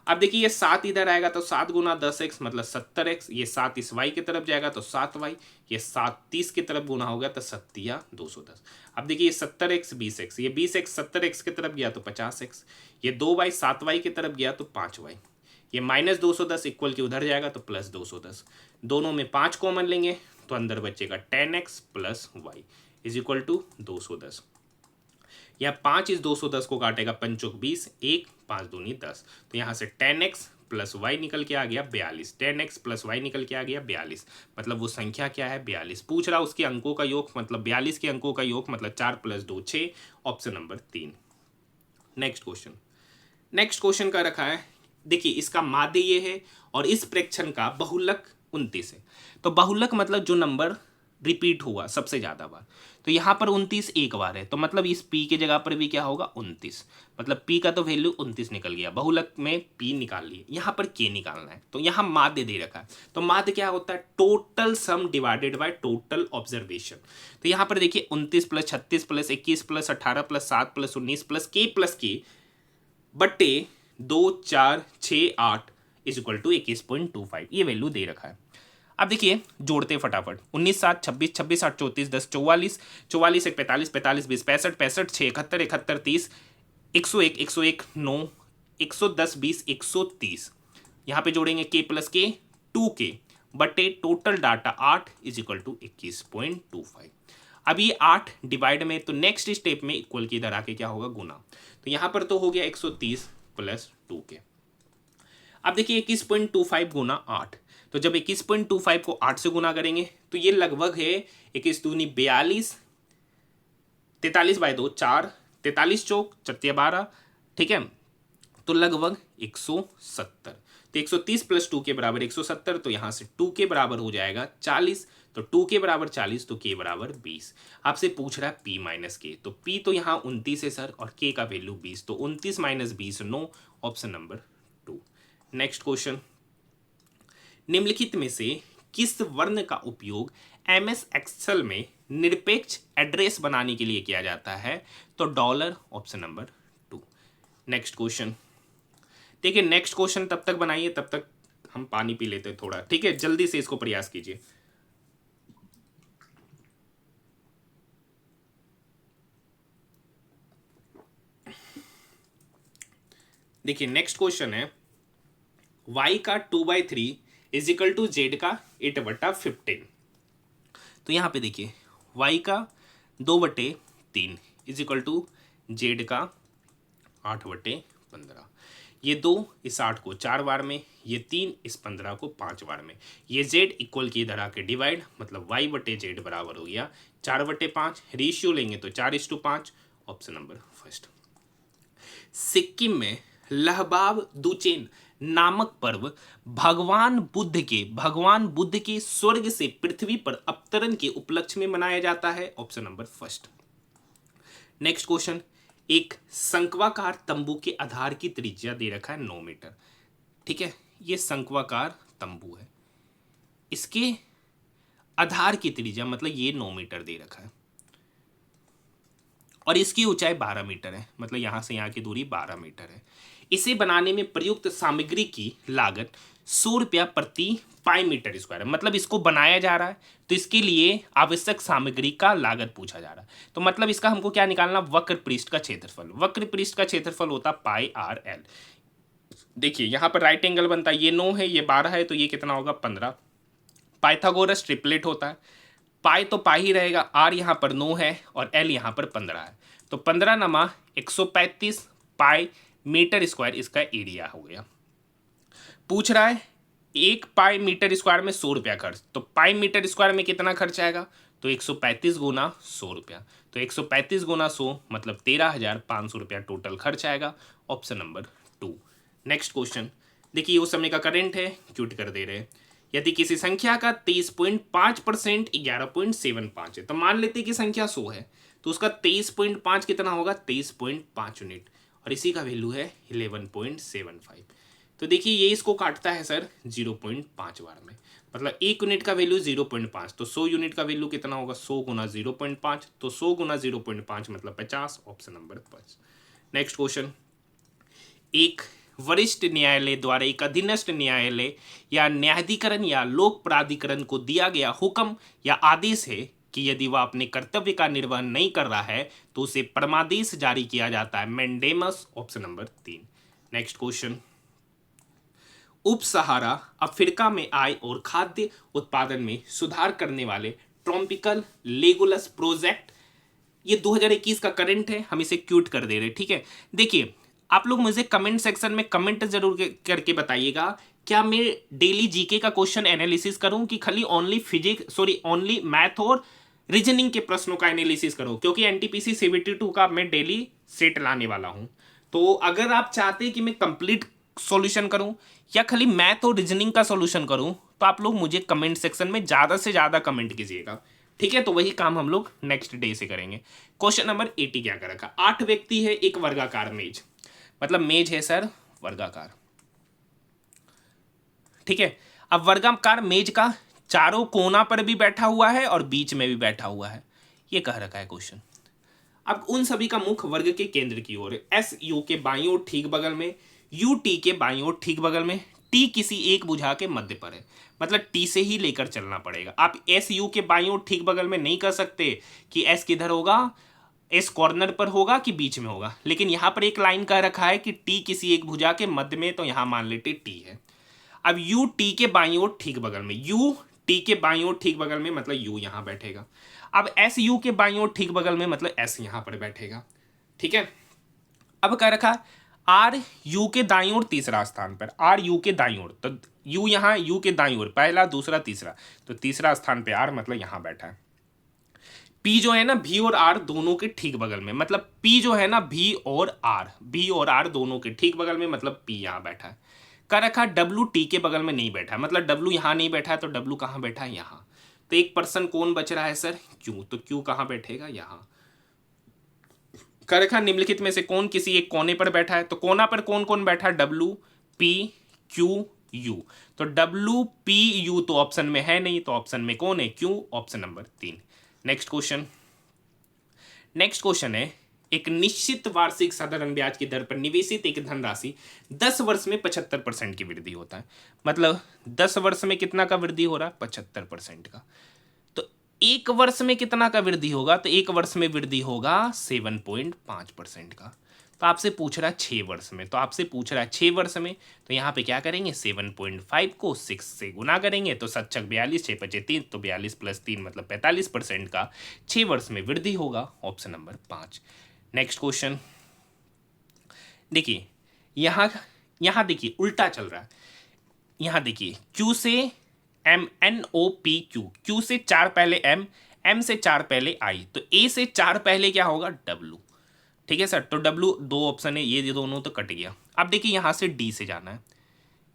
अब देखिए ये 7 इधर आएगा तो 7 गुना 10x मतलब 70x, ये 7 इस y की तरफ जाएगा तो 7y, ये 7 30 की तरफ गुना होगा तो 7 या 210। अब देखिए ये 70x 20x, ये 20x 70x की तरफ गया तो 50x, ये 2y 7y की तरफ गया तो 5y, ये माइनस 210 इक्वल के उधर जाएगा तो प्लस 210, दोनों में 5 कॉमन लेंगे तो अंदर बचेगा 10x plus Y is equal to 210। या 5 इस 210 को काटेगा 5 चौक 20, 1 5 दूनी 10, तो यहाँ से 10x प्लस वाई निकल के आ गया 42, 10x प्लस वाई निकल के आ गया 42, मतलब वो संख्या क्या है 42। पूछ रहा उसके अंकों का योग, मतलब 42 के अंकों का योग मतलब 4 plus 2 6, option number 3। Next question का रखा है, देखिए इसका माध्य ये है और इस प्रेक्षण का बहुलक 29 है, तो बहुलक मतलब जो नंबर रिपीट हुआ सबसे ज्यादा बार, तो यहाँ पर 29 एक बार है, तो मतलब इस p के जगह पर भी क्या होगा 29, मतलब p का तो वैल्यू 29 निकल गया, बहुलक में p निकाल लिए, यहाँ पर k निकालना है, तो यहाँ माध्य दे रखा है, तो माध्य क्या होता है total sum divided by total observation. तो यहाँ पर देखिए 29 plus 36 plus 21 plus 18 plus 7 plus 19 plus k बट्टे 2 4 6 8 इज इक्वल टू 21.25, ये वैल्यू दे रखा है। अब देखिए जोड़ते फटाफट, 19 7 26 26 8 34 10 44 44 1 45 45 20 65 65 6 71 71 30 101 101 9 110 20 130, यहाँ पे जोड़ेंगे k प्लस k 2k बटे total data 8 is equal to 21.25। अब ये 8 डिवाइड में, तो नेक्स्ट स्टेप में इक्वल की इधर आके क्या होगा गुना, तो यहाँ पर तो हो गया 130 प्लस 2k। अब देखिए 21.25 गुना 8, तो जब 21.25 को 8 से गुना करेंगे तो ये लगभग है 21 दूनी 42, 43/2 4, 43 चौक 4 12, ठीक है, तो लगभग 170। तो 130 प्लस 2 के बराबर 170, तो यहां से 2 के बराबर हो जाएगा 40, तो 2 के बराबर 40, तो के बराबर 20। आपसे पूछ रहा है p माइनस के, तो p तो यहाँ 29 है सर और k का वैल्यू 20, तो 29 minus 20 9, option number 2। Next question, निम्नलिखित में से किस वर्ण का उपयोग MS एक्सेल में निरपेक्ष एड्रेस बनाने के लिए किया जाता है? तो dollar, option number 2। Next question, देखिए नेक्स्ट क्वेश्चन तब तक बनाइए, तब तक हम पानी पी लेते हैं थोड़ा, ठीक है, जल्दी से इसको प्रयास कीजिए। देखिए नेक्स्ट क्वेश्चन है y का 2/3 इज इक्वल टू जेड का 8/15। तो यहाँ पे देखिए y का 2/3 इज इक्वल टू जेड का 8/15। ये 2 इस 8 को 4 बार में, ये 3 इस 15 को 5 बार में, ये z इक्वल की इधर आके डिवाइड, मतलब y/z बराबर हो गया 4/5। रेशियो लेंगे तो 4:5, ऑप्शन नंबर फर्स्ट। सिक्किम में लहबाब दुचेन नामक पर्व भगवान बुद्ध के स्वर्ग से पृथ्वी पर अवतरण के उपलक्ष्य में मनाया जाता है, option number first. Next question, एक शंक्वाकार तंबू के आधार की त्रिज्या दे रखा है 9 मीटर, ठीक है, ये शंक्वाकार तंबू है, इसके आधार की त्रिज्या मतलब ये 9 मीटर दे रखा है और इसकी ऊंचाई 12 मीटर है, मतलब यहां से यहां की दूरी 12 मीटर है। इसे बनाने में प्रयुक्त सामग्री की लागत 100 रुपया प्रति पाई मीटर स्क्वायर है, मतलब इसको बनाया जा रहा है तो इसके लिए आवश्यक सामग्री का लागत पूछा जा रहा है। तो मतलब इसका हमको क्या निकालना, वक्र पृष्ठ का क्षेत्रफल। वक्र पृष्ठ का क्षेत्रफल होता पाई आर एल। देखिए यहाँ पर राइट एंगल बनता है, ये 9 है, ये 12 है, तो ये कितना होगा 15। पाइथागोरस ट्रिपलेट होता है, पाई तो पाई ही रहेगा, आर यहाँ पर 9 है और एल यहाँ पर 15 है, तो 15 नमा 135 पाई मीटर स्क्वायर इसका एरिया हो गया। पूछ रहा है 1 पाई मीटर स्क्वायर में 100 रुपया खर्च, तो पाई मीटर स्क्वायर में कितना खर्च आएगा, तो 135 गुना 100 रुपया, तो 135 गुना 100 मतलब 13,500 रुपया टोटल खर्च आएगा, ऑप्शन नंबर 2। नेक्स्ट क्वेश्चन, देखिए उस समय का करंट है, क्यूट कर दे रहे हैं। यदि किसी संख्या का 23.5% 11.75 है, तो मान लेते हैं कि संख्या 100 है, तो उसका 23.5 कितना होगा, 23.5 यूनिट, और इसी का वैल्यू है 11.75। तो देखिए ये इसको काटता है सर 0.5 बार में, मतलब 1 यूनिट का वैल्यू 0.5, तो 100 यूनिट का वैल्यू कितना होगा, 100 गुना 0.5, तो 100 गुना 0.5 मतलब 50, ऑप्शन नंबर 5। नेक्स्ट क्वेश्चन, एक वरिष्ठ न्यायालय द्वारा एक अधीनस्थ न्यायालय या न्यायाधिकरण या लोक प्राधिकरण को दिया गया हुक्म या आदेश है कि यदि वह अपने कर्तव्य का निर्वहन नहीं कर रहा है तो उसे परमादेश जारी किया जाता है, mandamus, option number 3। Next question, उप सहारा अफ्रीका में आय और खाद्य उत्पादन में सुधार करने वाले ट्रॉपिकल लेगुलस प्रोजेक्ट, ये 2021 का करंट है, हम इसे क्यूट कर दे रहे, ठीक है। देखिए आप लोग मुझे कमेंट सेक्शन में कमेंट जरूर करके बताइएगा, क्या मैं डेली जीके का क्वेश्चन एनालिसिस करूं कि खाली ओनली मैथ और रीजनिंग के प्रश्नों का एनालिसिस करूं, क्योंकि एनटीपीसी सीबीटी 2 का मैं डेली सेट लाने वाला हूं। तो अगर आप चाहते हैं कि मैं कंप्लीट सॉल्यूशन करूं या खाली मैथ और रीजनिंग का सॉल्यूशन करूं, तो आप लोग मुझे कमेंट सेक्शन में ज़्यादा से ज़्यादा कमेंट कीजिएगा, ठीक है। तो वही काम हम लोग नेक्स्ट डे से करेंगे। क्वेश्चन नंबर 80 क्या कर रखा, 8 व्यक्ति है, एक वर्गाकार मेज, मतलब मेज है सर वर्गाकार, ठीक है। अब वर्गाकार मेज का चारों कोना पर भी बैठा हुआ है और बीच में भी बैठा हुआ है, ये कह रखा है क्वेश्चन। अब उन सभी का मुख वर्ग के केंद्र की ओर है, एस यू के बाईं ओर ठीक बगल में, यू टी के बाईं ओर ठीक बगल में, टी किसी एक भुजा के मध्य पर है, मतलब टी से ही लेकर चलना पड़ेगा। आप एस यू के बाईं ओर ठीक बगल में नहीं कर सकते कि एस किधर होगा, एस कॉर्नर पर होगा कि बीच में होगा, लेकिन यहां पर एक लाइन कह रखा है कि टी किसी एक भुजा के मध्य में, तो यहां मान लेते टी है। अब यू टी के बाईं ओर ठीक बगल में, यू टी के बाईं ओर ठीक बगल में मतलब यू यहां बैठेगा। अब एस यू के बाईं ओर ठीक बगल में मतलब एस यहां पर बैठेगा, ठीक है। अब कह रखा आर यू के दाईं ओर तीसरा स्थान पर, आर यू के दाईं ओर, तो यू यहाँ यू के दाईं ओर पहला दूसरा तीसरा, तो तीसरा स्थान पे आर मतलब यहाँ बैठा है। पी जो है ना भी और आर दोनों के ठीक बगल में, मतलब पी जो है ना भी और आर दोनों के ठीक बगल में, मतलब पी यहाँ बैठा है। कर रखा डब्लू टी के बगल में नहीं बैठा है, मतलब डब्लू यहाँ नहीं बैठा है, तो डब्लू कहाँ बैठा है? यहाँ। तो एक पर्सन कौन बच रहा है सर? क्यू, तो क्यू कहाँ बैठेगा? यहाँ। कर रखा निम्नलिखित में से कौन किसी एक कोने पर बैठा है, तो कोना पर कौन कौन बैठा है? डब्लू पी क्यू यू, तो डब्लू पी यू तो ऑप्शन में है नहीं, तो ऑप्शन में कौन है? Q, option number 3। Next question है, एक निश्चित वार्षिक साधारण ब्याज की दर पर निवेशित एक धनराशि 10 वर्ष में 75% की वृद्धि होता है, मतलब 10 वर्ष में कितना का वृद्धि हो रहा है? 75% का। तो एक वर्ष में कितना का वृद्धि होगा? तो एक वर्ष में वृद्धि होगा 7.5% का। तो आपसे पूछ रहा है 6 वर्ष में, तो आपसे पूछ रहा है 6 वर्ष में, तो यहाँ पे क्या करेंगे? 7.5 को 6 से गुना करेंगे, तो 7 छक 42, 6 पचे 3, तो 42 प्लस 3 मतलब 45% का 6 वर्ष में वृद्धि होगा, ऑप्शन नंबर 5। नेक्स्ट क्वेश्चन देखिए, यहाँ देखिए उल्टा चल रहा है। यहाँ देखिए Q से M, NOP Q, Q से 4 पहले M, M से 4 पहले I, तो A से 4 पहले क्या होगा? W। ठीक है सर, तो W दो ऑप्शन है, ये दोनों तो कट गया। अब देखिए यहाँ से D से जाना है,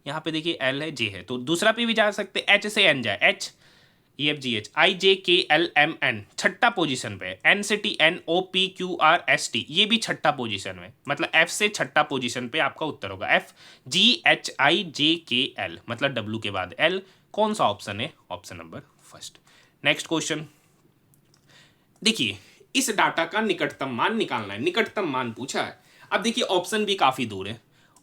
यहाँ पे देखिए L है, J है, तो दूसरा पे भी जा सकते, H से N जाए, H E F G H I J K L M N छठा पोजीशन पे, N से T N O P Q R S T ये भी छठा पोजीशन में, मतलब F से छठा पोजीशन पे आपका उत्तर होगा F G H I J K L, मतलब W के बाद L। कौन सा ऑप्शन है? Option number first. Next question देखिए, इस डाटा का निकटतम मान निकालना है, निकटतम मान पूछा है। अब देखिए ऑप्शन भी काफी दूर है,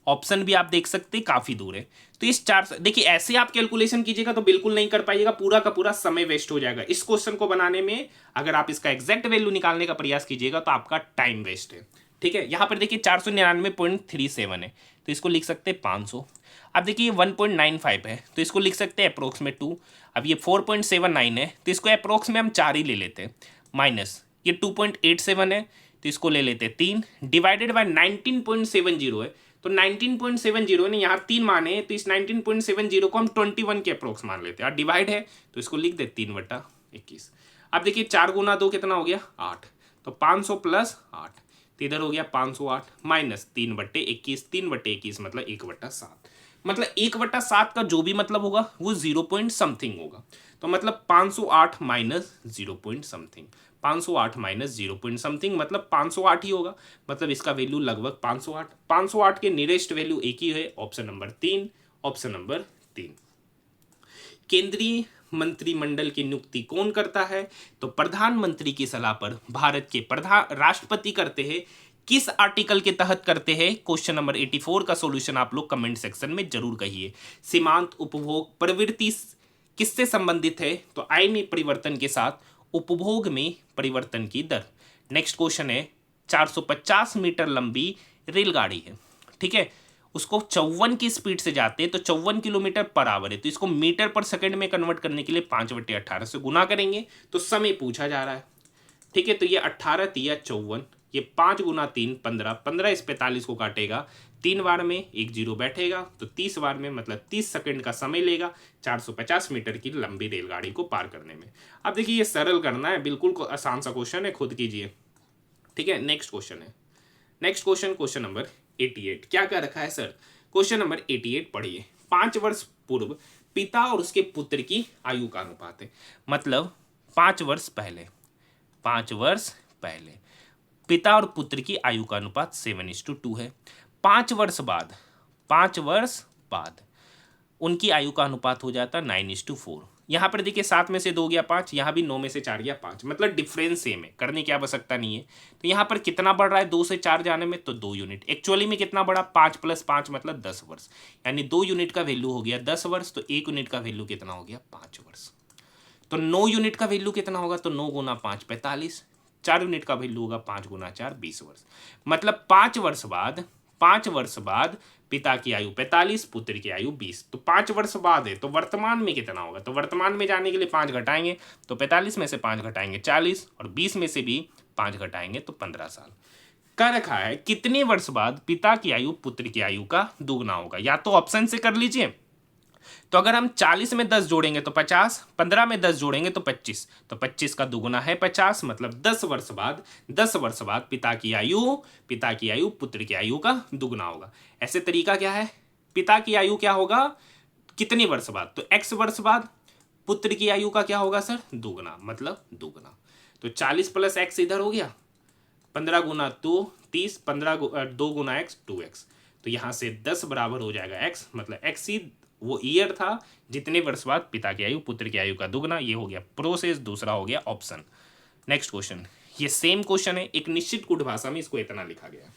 ऑप्शन भी आप देख सकते हैं काफी दूर है, तो इस 4 देखिए ऐसे आप कैलकुलेशन कीजिएगा तो बिल्कुल नहीं कर पाइएगा, पूरा का पूरा समय वेस्ट हो जाएगा इस क्वेश्चन को बनाने में। अगर आप इसका एग्जैक्ट वैल्यू निकालने का प्रयास कीजिएगा तो आपका टाइम वेस्ट है। ठीक है, यहाँ पर देखिए 499.37 है, तो इसको लिख सकते हैं 500। अब देखिए 1.95 है, तो इसको लिख सकते हैं अप्रोक्स में 2। अब ये 4.79 है, तो इसको अप्रोक्स में हम 4 ही ले लेते हैं, माइनस ये 2.87 है, तो इसको ले लेते हैं 3, डिवाइडेड बाय 19.70 है, तो 19.70 ने यहाँ 3 माने हैं, तो इस 19.70 को हम 21 के अप्रोक्स मान लेते हैं, और डिवाइड है तो इसको लिख दे 3/21। अब देखिए 4 गुना 2 कितना हो गया? 8, तो 500 प्लस 8, तो इधर हो गया 508 माइनस 3/21, 3/21 मतलब 1/7, मतलब 1/7 का जो भी मतलब होगा वो 0 पॉइंट समथिंग होगा, तो मतलब 508 minus 0 point something, 508 minus 0 point something मतलब 508 ही होगा, मतलब इसका वैल्यू लगभग 508। 508 के नियरेस्ट वैल्यू एक ही है, ऑप्शन नंबर 3, ऑप्शन नंबर 3। केंद्रीय मंत्रिमंडल की नियुक्ति कौन करता है? तो प्रधानमंत्री की सलाह पर भारत के राष्ट्रपति करते हैं। किस आर्टिकल के तहत करते हैं? क्वेश्चन नंबर 84 का सॉल्यूशन आप लोग कमेंट सेक्शन में जरूर कहिए। सीमांत उपभोग प्रवृत्ति किससे संबंधित है? तो आय में परिवर्तन के साथ उपभोग में परिवर्तन की दर। नेक्स्ट क्वेश्चन है, 450 मीटर लंबी रेलगाड़ी है, ठीक है, उसको 54 की स्पीड से जाते हैं, तो 54 किलोमीटर पर आवर है, तो इसको मीटर पर सेकंड में कन्वर्ट करने के लिए 5/18 से गुना करेंगे, तो समय पूछा जा रहा है। ठीक है, तो ये 18 तिया 54, ये 5 गुना 3 15, 15 इस 45 को काटेगा 3 बार में, एक जीरो बैठेगा, तो 30 बार में मतलब 30 सेकंड का समय लेगा 450 मीटर की लंबी रेलगाड़ी को पार करने में। अब देखिए ये सरल करना है, बिल्कुल आसान सा क्वेश्चन है, खुद कीजिए। ठीक है, नेक्स्ट क्वेश्चन है, नेक्स्ट क्वेश्चन नंबर 88। क्या क्या रखा है सर? क्वेश्चन नंबर 88 पढ़िए। 5 वर्ष पूर्व पिता और उसके पुत्र की आयु का अनुपात है, मतलब 5 वर्ष पहले, 5 वर्ष पहले पिता और पुत्र की आयु का अनुपात 7:2 है। 5 वर्ष बाद, 5 वर्ष बाद उनकी आयु का अनुपात हो जाता 9:4। यहाँ पर देखिए 7 में से 2 गया 5, यहाँ भी 9 में से 4 गया 5, मतलब डिफरेंस सेम है, करने की आवश्यकता नहीं है। तो यहाँ पर कितना बढ़ रहा है 2 से 4 जाने में? तो 2 यूनिट। एक्चुअली में कितना बढ़ा? 5 + 5 मतलब 10 वर्ष, यानी 2 यूनिट का वैल्यू हो गया 10 वर्ष, तो 1 यूनिट का वैल्यू कितना हो गया? 5 वर्ष। तो 9 यूनिट का वैल्यू कितना होगा? तो 9 गुना 5 45, 4 यूनिट का वैल्यू होगा 5 गुना 4 20 वर्ष, मतलब 5 वर्ष बाद, 5 वर्ष बाद पिता की आयु 45, पुत्र की आयु 20, तो 5 वर्ष बाद है, तो वर्तमान में कितना होगा? तो वर्तमान में जाने के लिए 5 घटाएंगे, तो 45 में से 5 घटाएंगे 40, और 20 में से भी 5 घटाएंगे तो 15 साल। कह रखा है कितने वर्ष बाद पिता की आयु पुत्र की आयु का दुगना होगा। या तो ऑप्शन से कर लीजिए, तो अगर हम 40 में 10 जोड़ेंगे तो 50, 15 में 10 जोड़ेंगे तो 25, तो 25 का दुगुना है 50, मतलब 10 वर्ष बाद, 10 वर्ष बाद पिता की आयु पुत्र की आयु का दुगुना होगा। ऐसे तरीका क्या है, पिता की आयु क्या होगा कितने वर्ष बाद, तो x वर्ष बाद, पुत्र की आयु का क्या होगा सर दुगुना, मतलब दुगुना। तो 40 प्लस x इधर हो गया, 15 गुना 2 30, 15 2 गुना x 2x, तो यहां से 10 बराबर हो जाएगा x, मतलब x ही वो ईयर था जितने वर्ष बाद पिता की आयु पुत्र की आयु का दुगना। ये हो गया प्रोसेस, दूसरा हो गया ऑप्शन। नेक्स्ट क्वेश्चन, ये सेम क्वेश्चन है, एक निश्चित कूट भाषा में इसको इतना लिखा गया है।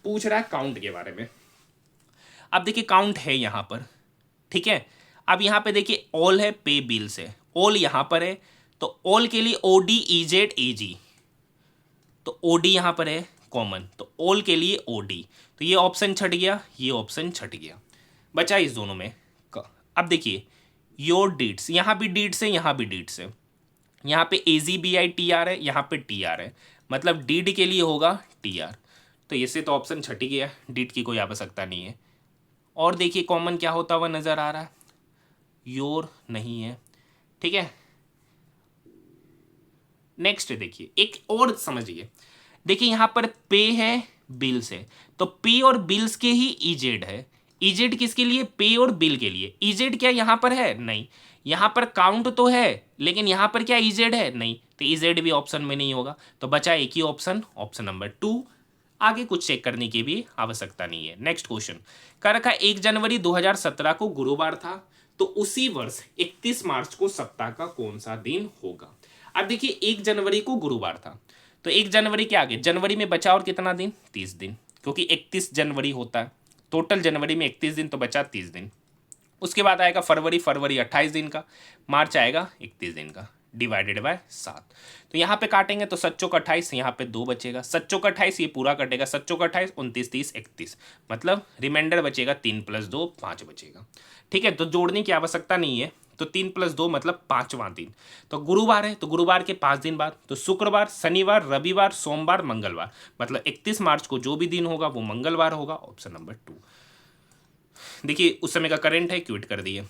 पूछ रहा है काउंट के बारे में। अब देखिए काउंट है यहां पर, ठीक है। अब यहां पे देखिए ऑल है, पे बिल्स है, ऑल यहां पर है, तो ऑल के लिए ओडी ईजेड एजी, तो ओडी यहां पर है कॉमन, तो ऑल के लिए ओडी, तो ये ऑप्शन छट गया, ये ऑप्शन छट गया, बचा इस दोनों में। अब देखिए योर डीड्स, यहां भी डीड्स है, यहां भी डीड्स है, यहां पे AGBITR है, यहां पे TR है, मतलब डीड के लिए होगा TR, तो इससे तो ऑप्शन छट ही गया, डीड की कोई आवश्यकता नहीं है। और देखिए कॉमन क्या होता हुआ नजर आ रहा है, योर नहीं है, ठीक है। नेक्स्ट देखिए एक और समझिए, देखिए यहां पर पे है बिल्स है, तो पे और बिल्स के ही ईजेड है, ईजेड किसके लिए, पे और बिल के लिए। ईजेड क्या यहां पर है, नहीं, यहां पर काउंट तो है लेकिन यहां पर क्या ईजेड है, नहीं, तो ईजेड भी ऑप्शन में नहीं होगा, तो बचा एक ही ऑप्शन, ऑप्शन नंबर 2। आगे कुछ चेक करने की भी आवश्यकता नहीं है। नेक्स्ट क्वेश्चन कर रखा 1 जनवरी 2017 को गुरुवार था, तो उसी वर्ष 31 मार्च को सप्ताह का कौन सा दिन होगा। अब देखिए 1 जनवरी को गुरुवार था, तो 1 जनवरी के आगे जनवरी में बचा और कितना दिन, 30 दिन, क्योंकि 31 जनवरी होता है, टोटल जनवरी में 31 दिन, तो बचा 30 दिन। उसके बाद आएगा फरवरी, फरवरी 28 दिन का, मार्च आएगा 31 दिन का, डिवाइडेड बाय 7, तो यहाँ पे काटेंगे तो 7 चौक 28, यहाँ पे 2 बचेगा, 7 चौक 28 ये पूरा कटेगा, 7 चौक 28 29 30 31, मतलब रिमाइंडर बचेगा 3 + 2 5 बचेगा, ठीक है। तो जोड़ने की आवश्यकता नहीं है, तो 3 + 2 मतलब 5वां दिन, तो गुरुवार है, तो गुरुवार के 5 दिन बाद, तो शुक्रवार, शनिवार, रविवार, सोमवार, मंगलवार, मतलब 31 मार्च को जो भी दिन होगा वो मंगलवार होगा, ऑप्शन नंबर 2। देखिए उस समय का करंट है, क्विट कर दिए।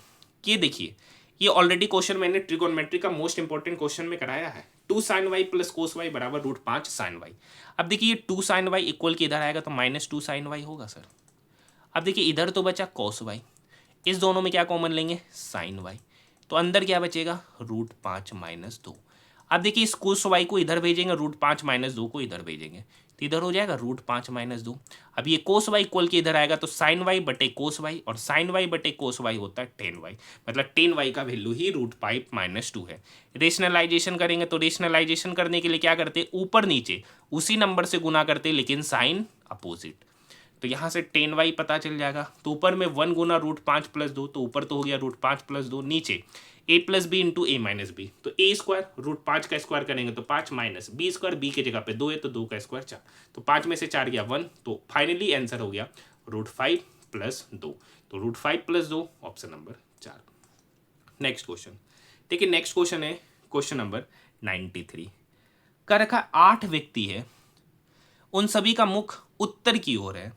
ये देखिए ये ऑलरेडी क्वेश्चन मैंने ट्रिगोनोमेट्री का मोस्ट इंपॉर्टेंट क्वेश्चन में कराया है, 2 sin y + cos y बराबर √5 sin y। अब देखिए ये 2 sin y इक्वल के इधर आएगा तो -2 sin y होगा सर। अब देखिए इधर तो बचा cos y, इस दोनों में क्या कॉमन लेंगे, sin y, तो अंदर क्या बचेगा √5 - 2। अब देखिए इस cos y को इधर भेजेंगे, √5 - 2 को इधर भेजेंगे, तो इधर हो जाएगा √5 - 2। अब ये cos y इक्वल के इधर आएगा तो sin y बटे cos y, और sin y बटे cos y होता है tan y, मतलब tan y का वैल्यू ही √5 - 2 है। रेशनलाइजेशन करेंगे तो रेशनलाइजेशन करने के लिए क्या करते, ऊपर नीचे उसी नंबर से गुना करते, लेकिन साइन अपोजिट, तो यहाँ से tan y पता चल जाएगा, तो ऊपर में 1 गुना √5 + 2, तो ऊपर तो हो गया √5 + 2, नीचे a + b × a - b, तो a स्क्वायर √5 का स्क्वायर करेंगे तो 5 - b स्क्वायर, b की जगह पे 2 है तो 2 का स्क्वायर 4, तो 5 में से 4 गया 1, तो फाइनली आंसर हो गया √5 + 2, तो √5 + 2 ऑप्शन नंबर 4। नेक्स्ट क्वेश्चन देखिए, नेक्स्ट क्वेश्चन है क्वेश्चन नंबर 93। का रखा 8 व्यक्ति है, उन सभी का मुख उत्तर की ओर है,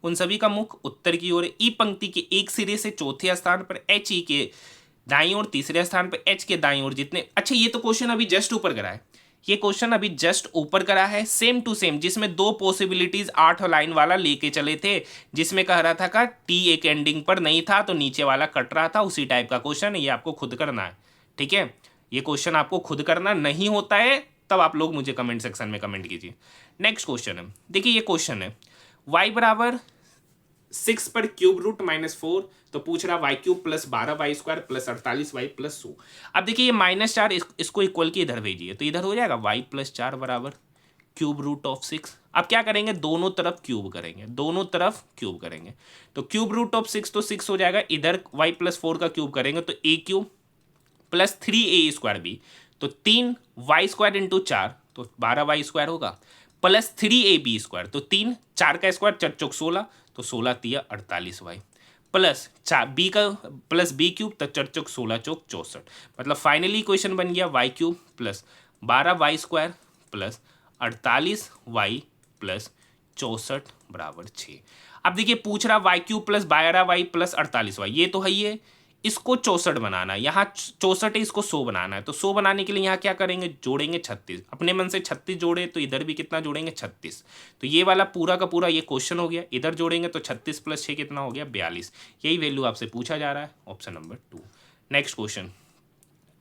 उन सभी का मुख उत्तर की ओर है। ई पंक्ति के एक सिरे से चौथे स्थान पर, एच ई के दाईं ओर तीसरे स्थान पर, एच के दाईं ओर जितने, अच्छा ये तो क्वेश्चन अभी जस्ट ऊपर करा है, ये क्वेश्चन अभी जस्ट ऊपर करा है, सेम टू सेम, जिसमें 2 पॉसिबिलिटीज 8 लाइन वाला लेके चले थे, जिसमें कह रहा था का टी एक एंडिंग पर नहीं था तो नीचे वाला कट रहा था, उसी टाइप का क्वेश्चन, ये आपको खुद करना है, ठीक है। ये क्वेश्चन आपको खुद करना नहीं होता है तब आप लोग मुझे कमेंट सेक्शन में कमेंट कीजिए। नेक्स्ट क्वेश्चन है, देखिए ये क्वेश्चन है y बराबर 6 पर क्यूब रूट -4, तो पूछ रहा y³ + 12y² + 48y + 100। अब देखिए ये -4 इसको इक्वल के इधर भेजिए, तो इधर हो जाएगा y + 4 बराबर क्यूब रूट ऑफ 6। अब क्या करेंगे, दोनों तरफ क्यूब करेंगे, दोनों तरफ क्यूब करेंगे, तो क्यूब रूट ऑफ 6 तो 6 हो जाएगा, इधर y + 4 का क्यूब करेंगे तो a³ + 3a² तो 3y² × 4 तो 12y² होगा, + 3ab² तो 3, 4 का स्क्वायर 4 चौक 16, तो 16 × 3 = 48y, प्लस b का प्लस b³ तो 4 चौक 16 चौक 64, मतलब फाइनली इक्वेशन बन गया y³ + 12y² + 48y प्लस 64 बराबर 6। अब देखिए पूछ रहा y³ plus 12y plus 48y, ये तो है ही है, इसको 64 बनाना है, यहाँ 64 है, इसको 100 बनाना है। तो 100 बनाने के लिए यहाँ क्या करेंगे, जोड़ेंगे 36। अपने मन से 36 जोड़े तो इधर भी कितना जोड़ेंगे, 36। तो ये वाला पूरा का पूरा ये क्वेश्चन हो गया। इधर जोड़ेंगे तो 36 प्लस 6 कितना हो गया, 42। यही वैल्यू आपसे पूछा जा रहा है, ऑप्शन नंबर 2। नेक्स्ट क्वेश्चन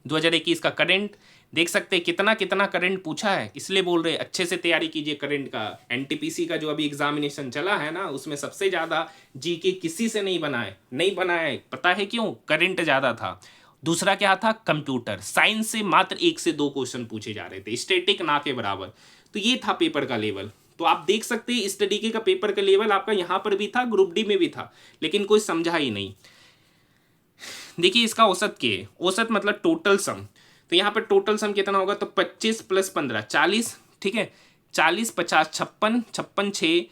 2021 का करंट देख सकते हैं, कितना कितना करंट पूछा है, इसलिए बोल रहे अच्छे से तैयारी कीजिए करंट का। एनटीपीसी का जो अभी एग्जामिनेशन चला है ना, उसमें सबसे ज़्यादा जीके किसी से नहीं बना है। पता है क्यों, करंट ज़्यादा था। दूसरा क्या था, कंप्यूटर साइंस से मात्र 1 से 2 क्वेश्चन पूछे जा रहे थे, स्टैटिक ना के बराबर। तो ये था पेपर का लेवल। तो आप देख सकते हैं इस तरीके का पेपर का लेवल आपका यहाँ पर भी था, ग्रुप डी में भी था, लेकिन कोई समझा ही नहीं। देखिए इसका औसत क्या है, औसत मतलब टोटल सम। तो यहाँ पर टोटल सम कितना होगा, तो 25 प्लस 15 40, ठीक है, 40 50 56 56 6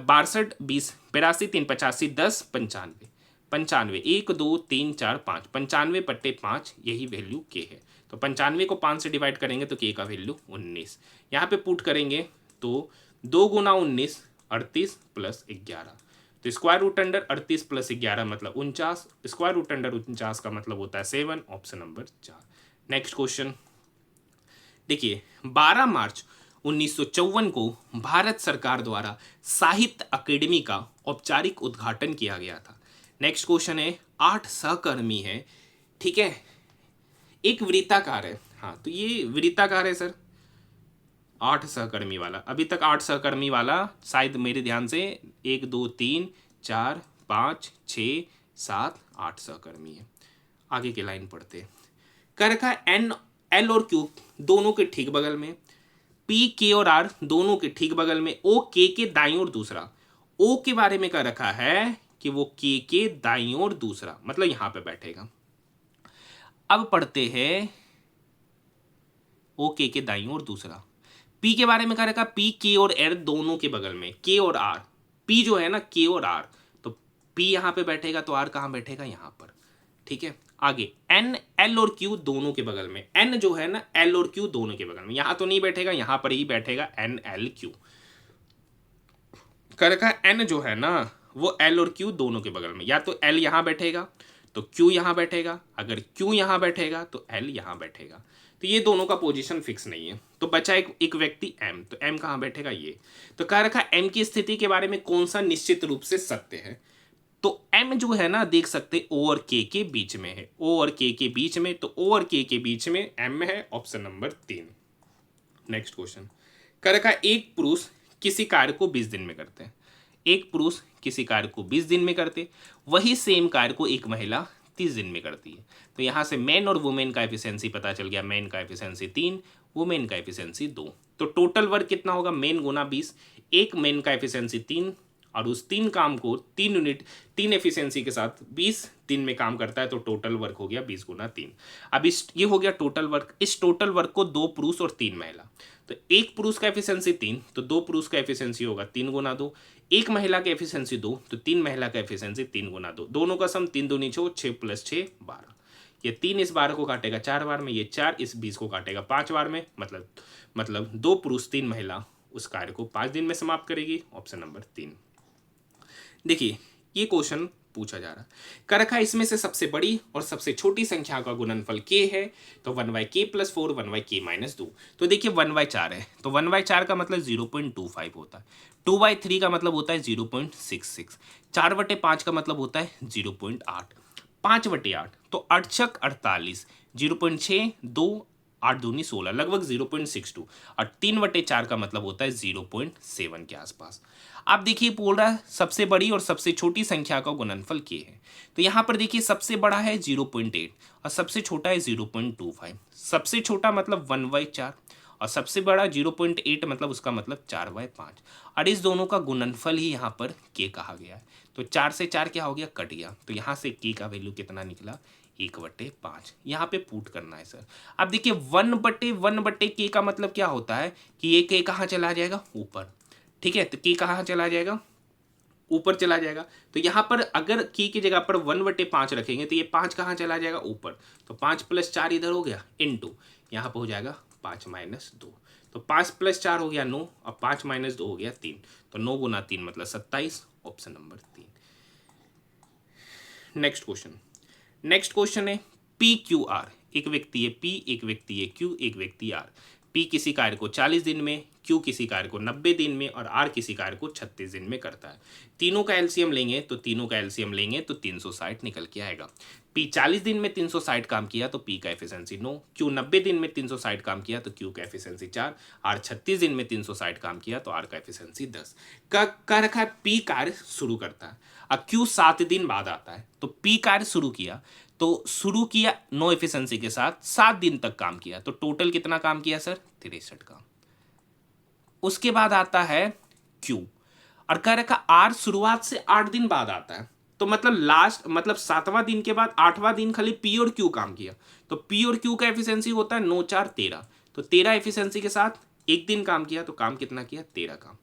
62 20 82 3 85 10 95 95 1 2 3 4 5 95/5, यही वैल्यू के है। तो 95 को 5 से डिवाइड करेंगे तो के का वैल्यू 19। यहाँ पे पुट करेंगे तो 2 गुना 19 38 प्लस 11। तो स्क्वायर रूट अंडर 38 प्लस 11 मतलब 49, स्क्वायर रूट अंडर 49 का मतलब होता है 7, ऑप्शन नंबर 4। नेक्स्ट क्वेश्चन देखिए 12 मार्च 1954 को भारत सरकार द्वारा साहित्य अकेडमी का औपचारिक उद्घाटन किया गया था। नेक्स्ट क्वेश्चन है 8 सहकर्मी है, ठीक है, एक वृत्ताकार है। हाँ तो ये वृत्ताकार है सर, 8 सहकर्मी वाला। अभी तक 8 सहकर्मी वाला शायद मेरे ध्यान से 1 2 3 4 5 6 7 8 सहकर्मी है। आगे की लाइन पढ़ते हैं। कर रखा एन एल और क्यू दोनों के ठीक बगल में, पी के और आर दोनों के ठीक बगल में, ओ के दाईं ओर दूसरा। ओ के बारे में कर रखा है कि वो के दाईं ओर दूसरा, मतलब यहां पे बैठेगा। अब पढ़ते हैं ओ के दाईं ओर दूसरा। पी के बारे में कह रखा पी के और आर दोनों के बगल में, के और आर, पी जो है ना के और आर, तो पी यहां पे बैठेगा तो आर कहां बैठेगा, यहां पर, ठीक है। आगे एन एल और क्यू दोनों के बगल में, एन जो है ना एल और क्यू दोनों के बगल में, यहां तो नहीं बैठेगा, यहां पर ही बैठेगा एन एल क्यू। कह रखा एन जो है ना वो एल और क्यू दोनों के बगल में, या तो एल यहां बैठेगा तो क्यू यहां बैठेगा, अगर क्यू यहां बैठेगा तो एल यहां बैठेगा। तो ये दोनों का पोजीशन फिक्स नहीं है, तो बचा एक व्यक्ति एम, तो एम कहां बैठेगा, ये। तो कह रखा एम की स्थिति के बारे में कौन सा निश्चित रूप से सत्य है, तो एम जो है ना देख सकते ओ और के बीच में है, ओ और के बीच में, तो ओ और के बीच में एम है, ऑप्शन नंबर 3। नेक्स्ट क्वेश्चन कह रखा एक पुरुष किसी कार्य को 20 दिन में करते हैं, एक पुरुष किसी कार्य को 20 दिन में करते, वही सेम कार्य को एक महिला 30 दिन में करती है। तो यहाँ से मैन और वुमेन का एफिशिएंसी पता चल गया, मैन का एफिशिएंसी 3, वुमेन का एफिशिएंसी 2। तो टोटल वर्क कितना होगा, मेन गुना 20, एक मैन का एफिशिएंसी 3 और उस 3 काम को 3 यूनिट 3 एफिशिएंसी के साथ 20 दिन में काम करता है, तो टोटल वर्क हो गया 20 गुना 3। अब ये हो गया टोटल वर्क। इस टोटल वर्क को 2 पुरुष और 3 महिला, तो एक पुरुष का एफिशिएंसी 3, तो 2 पुरुष का एफिशिएंसी होगा 3 गुना 2, एक महिला का एफिशिएंसी 2, तो 3 महिला का एफिशिएंसी 3 गुना 2, दोनों का सम 3 दूनी 6, 6 प्लस 6 12। ये 3 इस 12 को काटेगा 4 बार में, ये 4 इस 20 को काटेगा 5 बार में, मतलब 2 पुरुष 3 महिला उस कार्य को 5 दिन में समाप्त करेगी, ऑप्शन नंबर 3। देखिए ये क्वेश्चन पूछा जा रहा है, कर रखा है इसमें से सबसे बड़ी और सबसे छोटी संख्या का गुणनफल k है, तो 1/k + 4 1/k - 2। तो देखिए 1/4 है, तो 1/4 का मतलब 0.25 होता है, 2/3 का मतलब होता है 0.66, 4/5 का मतलब होता है 0.8, 5/8 तो 8 48, 0.6 2 8 दूनी 16, लगभग 0.62, और 3/4 का मतलब होता है 0.7 के आसपास। आप देखिए बोल रहा है सबसे बड़ी और सबसे छोटी संख्या का गुणनफल k है, तो यहाँ पर देखिए सबसे बड़ा है 0.8 और सबसे छोटा है 0.25। सबसे छोटा मतलब 1/4 और सबसे बड़ा 0.8 मतलब उसका मतलब 4/5, और इस दोनों का गुणनफल ही यहाँ पर k कहा गया है। तो 4 से 4 क्या हो गया, कट गया, तो यहाँ से k का वैल्यू कितना निकला, 1/5। यहाँ पे पुट करना है सर। अब देखिए 1/k का मतलब क्या होता है कि ये k कहाँ चला जाएगा, ऊपर, ठीक है, तो k कहाँ चला जाएगा, ऊपर चला जाएगा। तो यहाँ पर अगर k की जगह पर 1/5 रखेंगे तो ये 5 कहाँ चला जाएगा, ऊपर, तो 5 + 4 इधर हो गया, इनटू यहाँ पर हो जाएगा 5 - 2। तो 5 + 4 हो गया 9 और 5 - 2 हो गया 3। तो 9 × 3 मतलब 27, ऑप्शन नंबर 3। नेक्स्ट क्वेश्चन है PQR। एक व्यक्ति है P, एक व्यक्ति है Q, एक व्यक्ति R। P किसी कार्य को 40 दिन में, Q किसी कार्य को 90 दिन में और R किसी कार्य को 36 दिन में करता है। तीनों का एलसीएम लेंगे तो 360 निकल के आएगा। P 40 दिन में 360 काम किया तो P का एफिशिएंसी 9, Q 90 दिन में 360 काम किया तो Q का एफिशिएंसी 4, R 36 दिन में 360 काम किया तो R का एफिशिएंसी 10। का रखा है P कार्य शुरू करता है, अब Q 7 दिन बाद आता है, तो P कार्य शुरू किया तो शुरू किया 9 एफिशिएंसी के साथ, 7 दिन तक काम किया, तो टोटल कितना काम किया सर? 63 काम। उसके बाद आता है Q और कह रखा R शुरुआत से 8 दिन बाद आता है, तो मतलब 7वां दिन के बाद 8वां दिन खाली P और Q काम किया, तो P और Q का एफिशिएंसी होता है 9 4 13, तो 13 एफिशिएंसी के साथ एक दिन काम किया, तो काम कितना किया? 13 काम।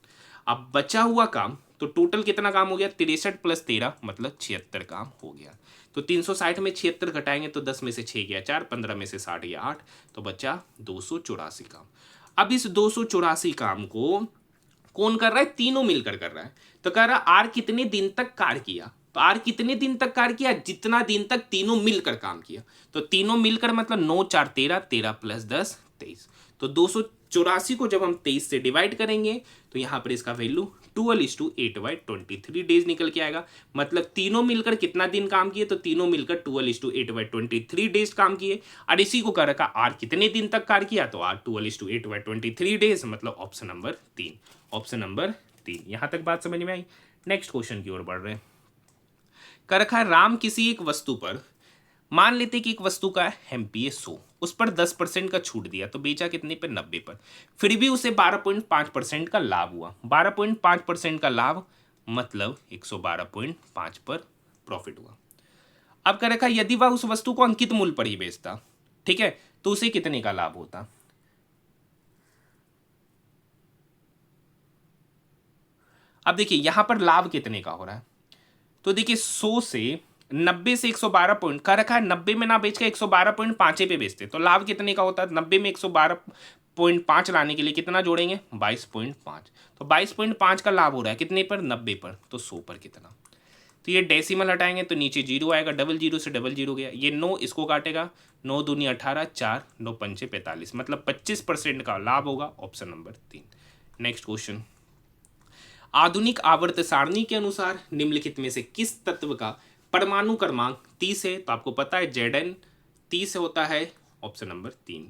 अब बचा हुआ काम, तो टोटल कितना काम हो गया? 63 + 13 मतलब 76 काम हो गया। तो 360 में 76 घटाएंगे तो 10 में से 6 गया 4, 15 में से 60 गया 8, तो बचा 284 काम। अब इस 284 काम को कौन कर रहा है? तीनों मिलकर कर रहा है। तो कह रहा आर कितने दिन तक कार्य किया, तो आर कितने दिन तक कार्य किया? जितना दिन तक तीनों मिलकर काम किया। तो तीनों मिलकर मतलब 9 4 13, 13 + 10 23। तो 284 को जब हम 23 से डिवाइड करेंगे तो यहां पर इसका वैल्यू 12:8/23 डेज निकल के आएगा। मतलब तीनों मिलकर कितना दिन काम किए? तो तीनों मिलकर 12:8/23 डेज काम किए। और इसी को कह रखा आर कितने दिन तक कार्य किया? तो आर 12:8/23 डेज, मतलब ऑप्शन नंबर 3। Option number 3। यहां तक बात समझ में आई? नेक्स्ट क्वेश्चन की ओर बढ़ रहे हैं। कह रखा है राम किसी एक वस्तु पर, मान लेते कि एक वस्तु का एमपीए 100, उस पर 10% का छूट दिया, तो बेचा कितने पर? 90 पर। फिर भी उसे 12.5% का लाभ हुआ। 12.5% का लाभ मतलब 112.5 पर प्रॉफिट हुआ। अब कह रखा यदि वह उस वस्तु को अंकित मूल्य पर ही बेचता, ठीक है, तो उसे कितने का लाभ होता? अब देखिए यहां पर लाभ कितने का हो रहा है, तो देखिए 100 से 90 से 112 पॉइंट का रखा है, 90 में ना बेच के 112.5 पे बेचते, तो लाभ कितने का होता है? 90 में 112.5 लाने के लिए कितना जोड़ेंगे? 22.5। तो 22.5 का लाभ हो रहा है कितने पर? 90 पर। तो 100 पर कितना? तो ये डेसिमल हटाएंगे तो नीचे जीरो आएगा, डबल जीरो से डबल जीरो गया, ये 9 इसको काटेगा, 9 दूनी 18, 4 9 पंचे 45, मतलब 25% का लाभ होगा। Option number 3। नेक्स्ट क्वेश्चन, आधुनिक आवर्त सारणी के अनुसार निम्नलिखित में से किस तत्व का परमाणु क्रमांक 30 है? तो आपको पता है Zn 30 होता है। Option number 3।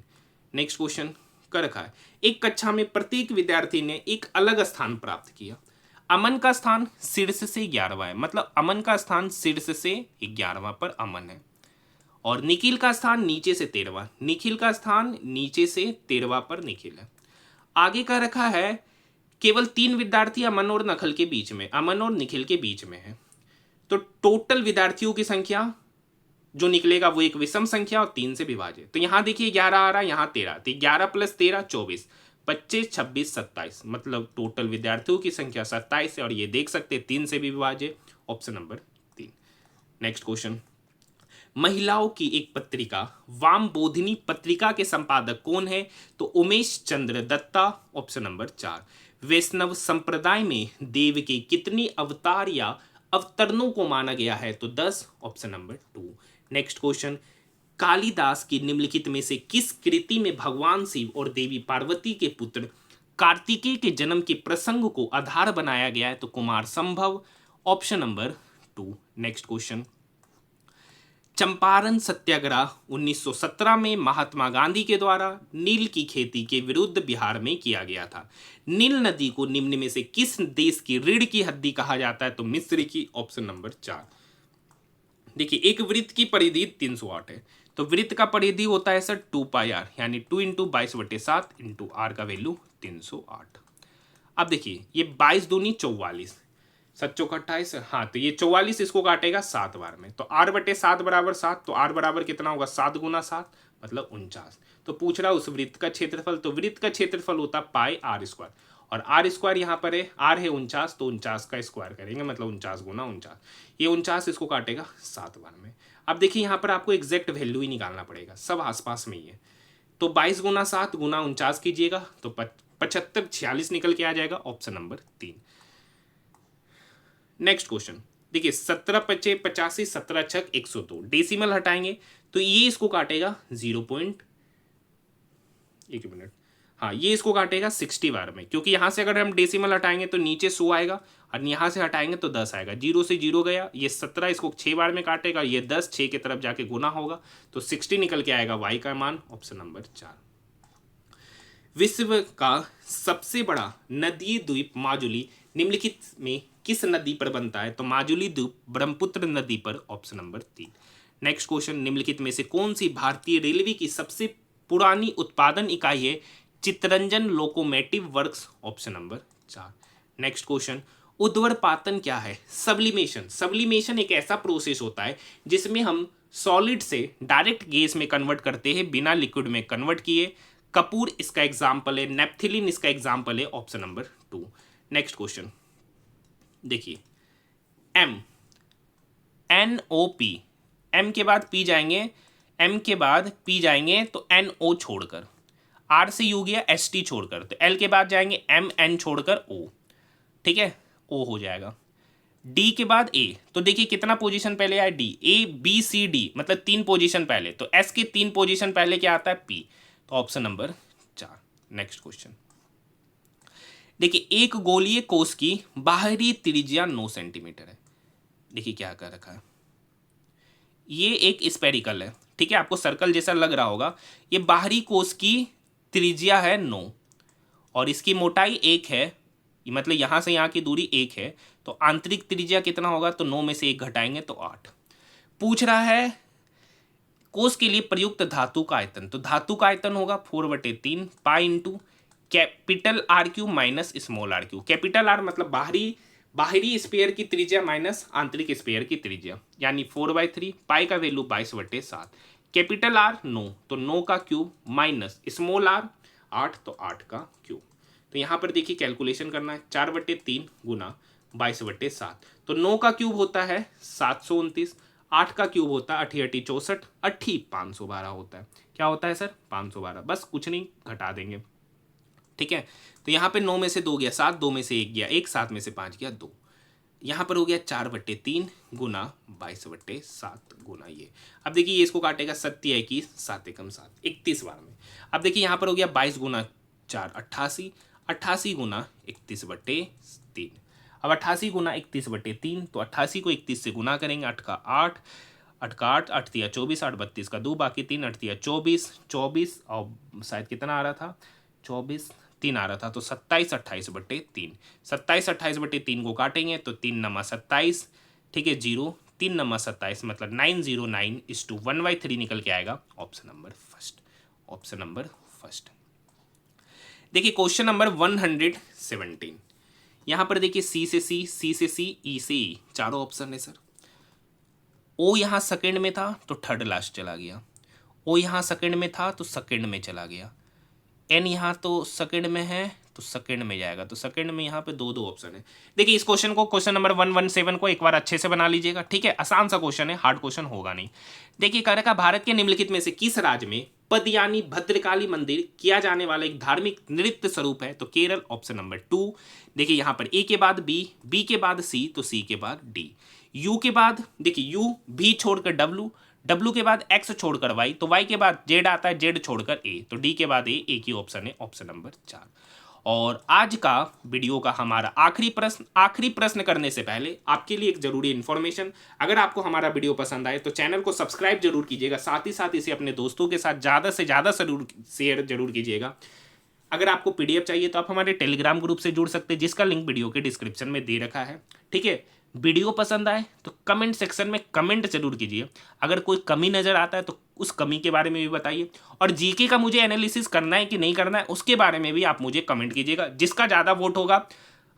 नेक्स्ट क्वेश्चन कर रखा है, एक कक्षा में प्रत्येक विद्यार्थी ने एक अलग स्थान प्राप्त किया। अमन का स्थान शीर्ष से 11वां है, मतलब अमन का स्थान शीर्ष से 11वां पर अमन है, और निखिल का स्थान नीचे से 13वां, निखिल का स्थान नीचे से 13वां पर निखिल है। आगे का रखा है केवल 3 विद्यार्थी अमन और नखल के बीच में, अमन और निखिल के बीच में है, तो टोटल विद्यार्थियों की संख्या जो निकलेगा वो एक विषम संख्या और 3 से विभाजित। तो यहां देखिए 11 आ रहा है, यहां 13, तो 11 + 13 24, 25 26 27, मतलब टोटल विद्यार्थियों की संख्या 27 है, और ये देख सकते हैं 3 से भी विभाजित। Option number 3। नेक्स्ट क्वेश्चन, महिलाओं की एक पत्रिका वाम बोधिनी पत्रिका के संपादक कौन है? तो उमेश चंद्र दत्ता। Option number 4। वैष्णव संप्रदाय में देव के कितने अवतार या अवतरणों को माना गया है? तो 10। Option number 2। Next question, Kalidas की निम्नलिखित में से किस कृति में भगवान शिव और देवी पार्वती के पुत्र कार्तिकेय के जन्म के प्रसंग को आधार बनाया गया है? तो Kumar Sambhav. Option number 2। Next question, Champaran सत्याग्रह 1917 में महात्मा गांधी के द्वारा नील की खेती के विरुद्ध बिहार में किया गया था। नील नदी को निम्न में से किस देश की रीढ़ की हड्डी कहा जाता है? तो मिस्र की। Option number 4। देखिए एक वृत्त की परिधि 308 है, तो वृत्त का परिधि होता है सर 2πr, यानी 2 × 22/7 × r का वैल्यू 308। अब देखिए ये 22 दूनी 44, 7 चौक 28, हाँ, तो ये 44 इसको काटेगा 7 बार में, तो r/7 = 7, तो r बराबर कितना होगा? 7 × 7 मतलब 49। तो पूछ रहा उस वृत्त का क्षेत्रफल, तो वृत्त का क्षेत्रफल होता πr², और r² यहाँ पर है, r है 49, तो 49 का स्क्वायर करेंगे मतलब 49 × 49, ये 49 इसको काटेगा 7 बार में। अब देखिए यहाँ पर आपको एग्जैक्ट वैल्यू ही निकालना पड़ेगा, सब आसपास में ही है। तो 22 गुना 7 गुना 49 कीजिएगा तो 75 46 निकल के आ जाएगा, ऑप्शन नंबर 3। नेक्स्ट क्वेश्चन देखिए, 17 पचे 85, 17 छक 102, डेसिमल हटाएंगे तो ये इसको काटेगा 1 मिनट, हाँ ये इसको काटेगा 60 बार में, क्योंकि यहाँ से अगर हम डेसिमल हटाएंगे तो नीचे 100 आएगा और यहाँ से हटाएंगे तो 10 आएगा। 0 से 0 गया, ये 17 इसको 6 बार में काटेगा, ये 10 6 की तरफ जाके गुना होगा तो 60 निकल के आएगा y का मान, ऑप्शन नंबर 4। विश्व का सबसे बड़ा नदीय द्वीप माजुली निम्नलिखित में किस नदी पर बनता है? तो माजुली द्वीप ब्रह्मपुत्र नदी पर, ऑप्शन नंबर 3। नेक्स्ट क्वेश्चन, निम्नलिखित में से कौन सी भारतीय रेलवे की सबसे पुरानी उत्पादन इकाई है? Chittaranjan locomotive works, option number 4। Next question, उद्वर्पातन क्या है? सब्लिमेशन। सब्लिमेशन एक ऐसा प्रोसेस होता है जिसमें हम सॉलिड से डायरेक्ट गैस में कन्वर्ट करते हैं बिना लिक्विड में कन्वर्ट किए। कपूर इसका एग्जाम्पल है, नेप्थिलिन इसका एग्जाम्पल है, ऑप्शन नंबर 2। नेक्स्ट क्वेश्चन देखिए, NOP, M के बाद P जाएंगे, M के बाद P जाएंगे तो NO छोड़कर, R से U गया ST छोड़कर, तो L के बाद जाएंगे MN छोड़कर O, ठीक है, O हो जाएगा। D के बाद A, तो देखिए कितना पोजीशन पहले आया D, ABCD मतलब 3 पोजीशन पहले, तो S के 3 पोजीशन पहले क्या आता है P, तो ऑप्शन नंबर 4। नेक्स्ट क्वेश्चन देखिए, एक गोलीय कोश की बाहरी त्रिज्या 9 सेंटीमीटर है। देखिए क्या कर रखा है, ये एक स्पेरिकल है, ठीक है, आपको सर्कल जैसा लग रहा होगा। ये बाहरी कोश की त्रिज्या है 9 और इसकी मोटाई 1 है, मतलब यहाँ से यहाँ की दूरी 1 है, तो आंतरिक त्रिज्या कितना होगा? तो 9 में से 1 घटाएंगे तो 8। पूछ रहा है कोश के लिए प्रयुक्त धातु का आयतन, तो धातु का आयतन होगा 4/3 pi into capital R³ minus small r³। Capital R मतलब बाहरी स्पेयर की त्रिज्या माइनस आंतरिक स्पेयर की त्रिज्या, यानी 4/3, पाई का वैल्यू 22/7, कैपिटल R 9 तो 9 का क्यूब माइनस स्मॉल r 8 तो 8 का क्यूब। तो यहाँ पर देखिए कैलकुलेशन करना है, 4/3 गुना 22/7, तो 9 का क्यूब होता है 729, 8 का क्यूब होता है 8 8 64, 8 512 होता है। क्या होता है सर? 512, बस कुछ नहीं घटा देंगे, ठीक है। तो यहाँ पे 9 में से 2 गया 7, 2 में से 1 गया 1, 7 में से 5 गया 2, यहाँ पर हो गया 4/3 गुना 22/7 गुना ये। अब देखिए ये इसको काटेगा 7 21, 7 एकम 7, 31 बार में। अब देखिए यहाँ पर हो गया 22 गुना 4 88, 88 गुना 31/3। अब 88 गुना 31/3, तो 88 को 31 से गुना करेंगे, 8 का 8, 8 का 8, 8 तिया 24, 8 32 का 2, बाकी 3, 8 तिया 24, 24 और शायद कितना आ रहा था 24 3 आ रहा था, तो 27 28/3, 27 28/3 को काटेंगे तो 3 नमा 27, ठीक है 0, 3 नमा 27 मतलब 909:1/3 निकल के आएगा, option number first, option number first. देखिए क्वेश्चन नंबर 117, यहाँ पर देखिए C से C, C से C, E से E, चारों ऑप्शन है सर। O यहाँ सेकेंड में था तो थर्ड लास्ट चला गया, O यहाँ सेकेंड में था तो सेकेंड में चला गया, N यहाँ तो सेकेंड में है तो सेकेंड में जाएगा, तो सेकेंड में यहाँ पे 2 ऑप्शन है। देखिए इस क्वेश्चन को, क्वेश्चन नंबर 117 को एक बार अच्छे से बना लीजिएगा, ठीक है, आसान सा क्वेश्चन है, हार्ड क्वेश्चन होगा नहीं। देखिए कह रखा भारत के निम्नलिखित में से किस राज्य में पद यानी भद्रकाली मंदिर किया जाने वाला एक धार्मिक नृत्य स्वरूप है? तो केरल, ऑप्शन नंबर 2। देखिए यहाँ पर A के बाद B, B के बाद C, तो C के बाद D, U के बाद देखिए U, B छोड़कर W, W के बाद X छोड़कर Y, तो Y के बाद Z आता है, Z छोड़कर A, तो D के बाद A, एक ही ऑप्शन है, ऑप्शन नंबर 4। और आज का वीडियो का हमारा आखिरी प्रश्न करने से पहले आपके लिए एक जरूरी इन्फॉर्मेशन, अगर आपको हमारा वीडियो पसंद आए तो चैनल को सब्सक्राइब जरूर कीजिएगा, साथ ही साथ इसे अपने दोस्तों के साथ ज़्यादा से ज़्यादा शेयर जरूर कीजिएगा। अगर आपको PDF चाहिए तो आप हमारे टेलीग्राम ग्रुप से जुड़ सकते हैं, जिसका लिंक वीडियो के डिस्क्रिप्शन में दे रखा है, ठीक है। वीडियो पसंद आए तो कमेंट सेक्शन में कमेंट जरूर कीजिए, अगर कोई कमी नज़र आता है तो उस कमी के बारे में भी बताइए, और जीके का मुझे एनालिसिस करना है कि नहीं करना है उसके बारे में भी आप मुझे कमेंट कीजिएगा। जिसका ज़्यादा वोट होगा,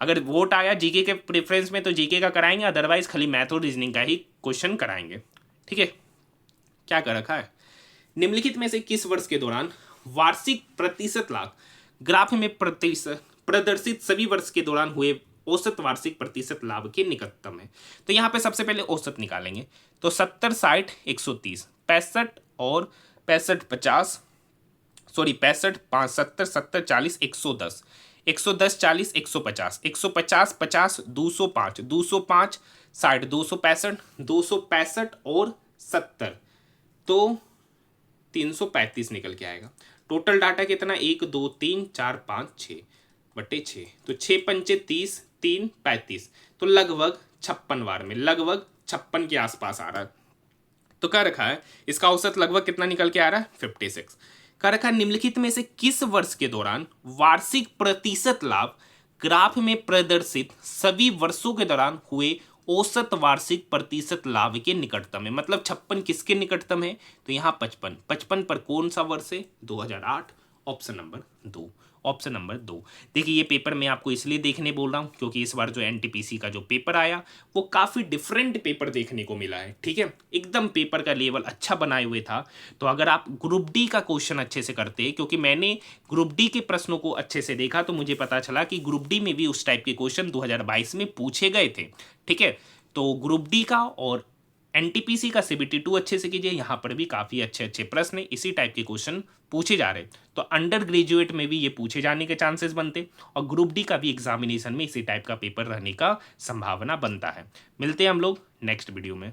अगर वोट आया जीके के प्रेफरेंस में तो जीके का कराएंगे, अदरवाइज खाली मैथ और रीजनिंग का ही क्वेश्चन कराएंगे, ठीक है। क्या कर रखा है, निम्नलिखित में से किस वर्ष के दौरान वार्षिक प्रतिशत लाभ ग्राफ में प्रदर्शित सभी वर्ष के दौरान हुए औसत वार्षिक प्रतिशत लाभ के निकटतम है? तो यहाँ पे सबसे पहले औसत निकालेंगे, तो 70 60 130, 65 और 65 50, सॉरी 65, 5, 70, 70, 40, 110, 110, 40, 150, 150, 50, 205, 205, 60, 265, 265 और 70, तो 335 निकल के आएगा। टोटल डाटा कितना, 1 2 3 4 5 6 बटे 6, तो 6 पंचे 30, 3 35, तो लगभग 56 बार में, लगभग 56 के आसपास आ रहा है। तो क्या रखा है, इसका औसत लगभग कितना निकल के आ रहा है, 56। क्या रखा है, निम्नलिखित में से किस वर्ष के दौरान वार्षिक प्रतिशत लाभ ग्राफ में प्रदर्शित सभी वर्षों के दौरान हुए औसत वार्षिक प्रतिशत लाभ के निकटतम है। मतलब 56 किसके निकटतम है, तो यहाँ 55, 55 पर कौन सा वर्ष है, 2008, ऑप्शन नंबर 2, ऑप्शन नंबर 2। देखिए ये पेपर मैं आपको इसलिए देखने बोल रहा हूँ क्योंकि इस बार जो एनटीपीसी का जो पेपर आया वो काफ़ी डिफरेंट पेपर देखने को मिला है, ठीक है, एकदम पेपर का लेवल अच्छा बनाए हुए था। तो अगर आप ग्रुप डी का क्वेश्चन अच्छे से करते, क्योंकि मैंने ग्रुप डी के प्रश्नों को अच्छे से देखा तो मुझे पता चला कि ग्रुप डी में भी उस टाइप के क्वेश्चन 2022 में पूछे गए थे, ठीक है। तो ग्रुप डी का और एनटीपीसी का सीबीटी 2 अच्छे से कीजिए, यहाँ पर भी काफ़ी अच्छे अच्छे प्रश्न इसी टाइप के क्वेश्चन पूछे जा रहे, तो अंडर ग्रेजुएट में भी ये पूछे जाने के चांसेस बनते और ग्रुप डी का भी एग्जामिनेशन में इसी टाइप का पेपर रहने का संभावना बनता है। मिलते हैं हम लोग नेक्स्ट वीडियो में।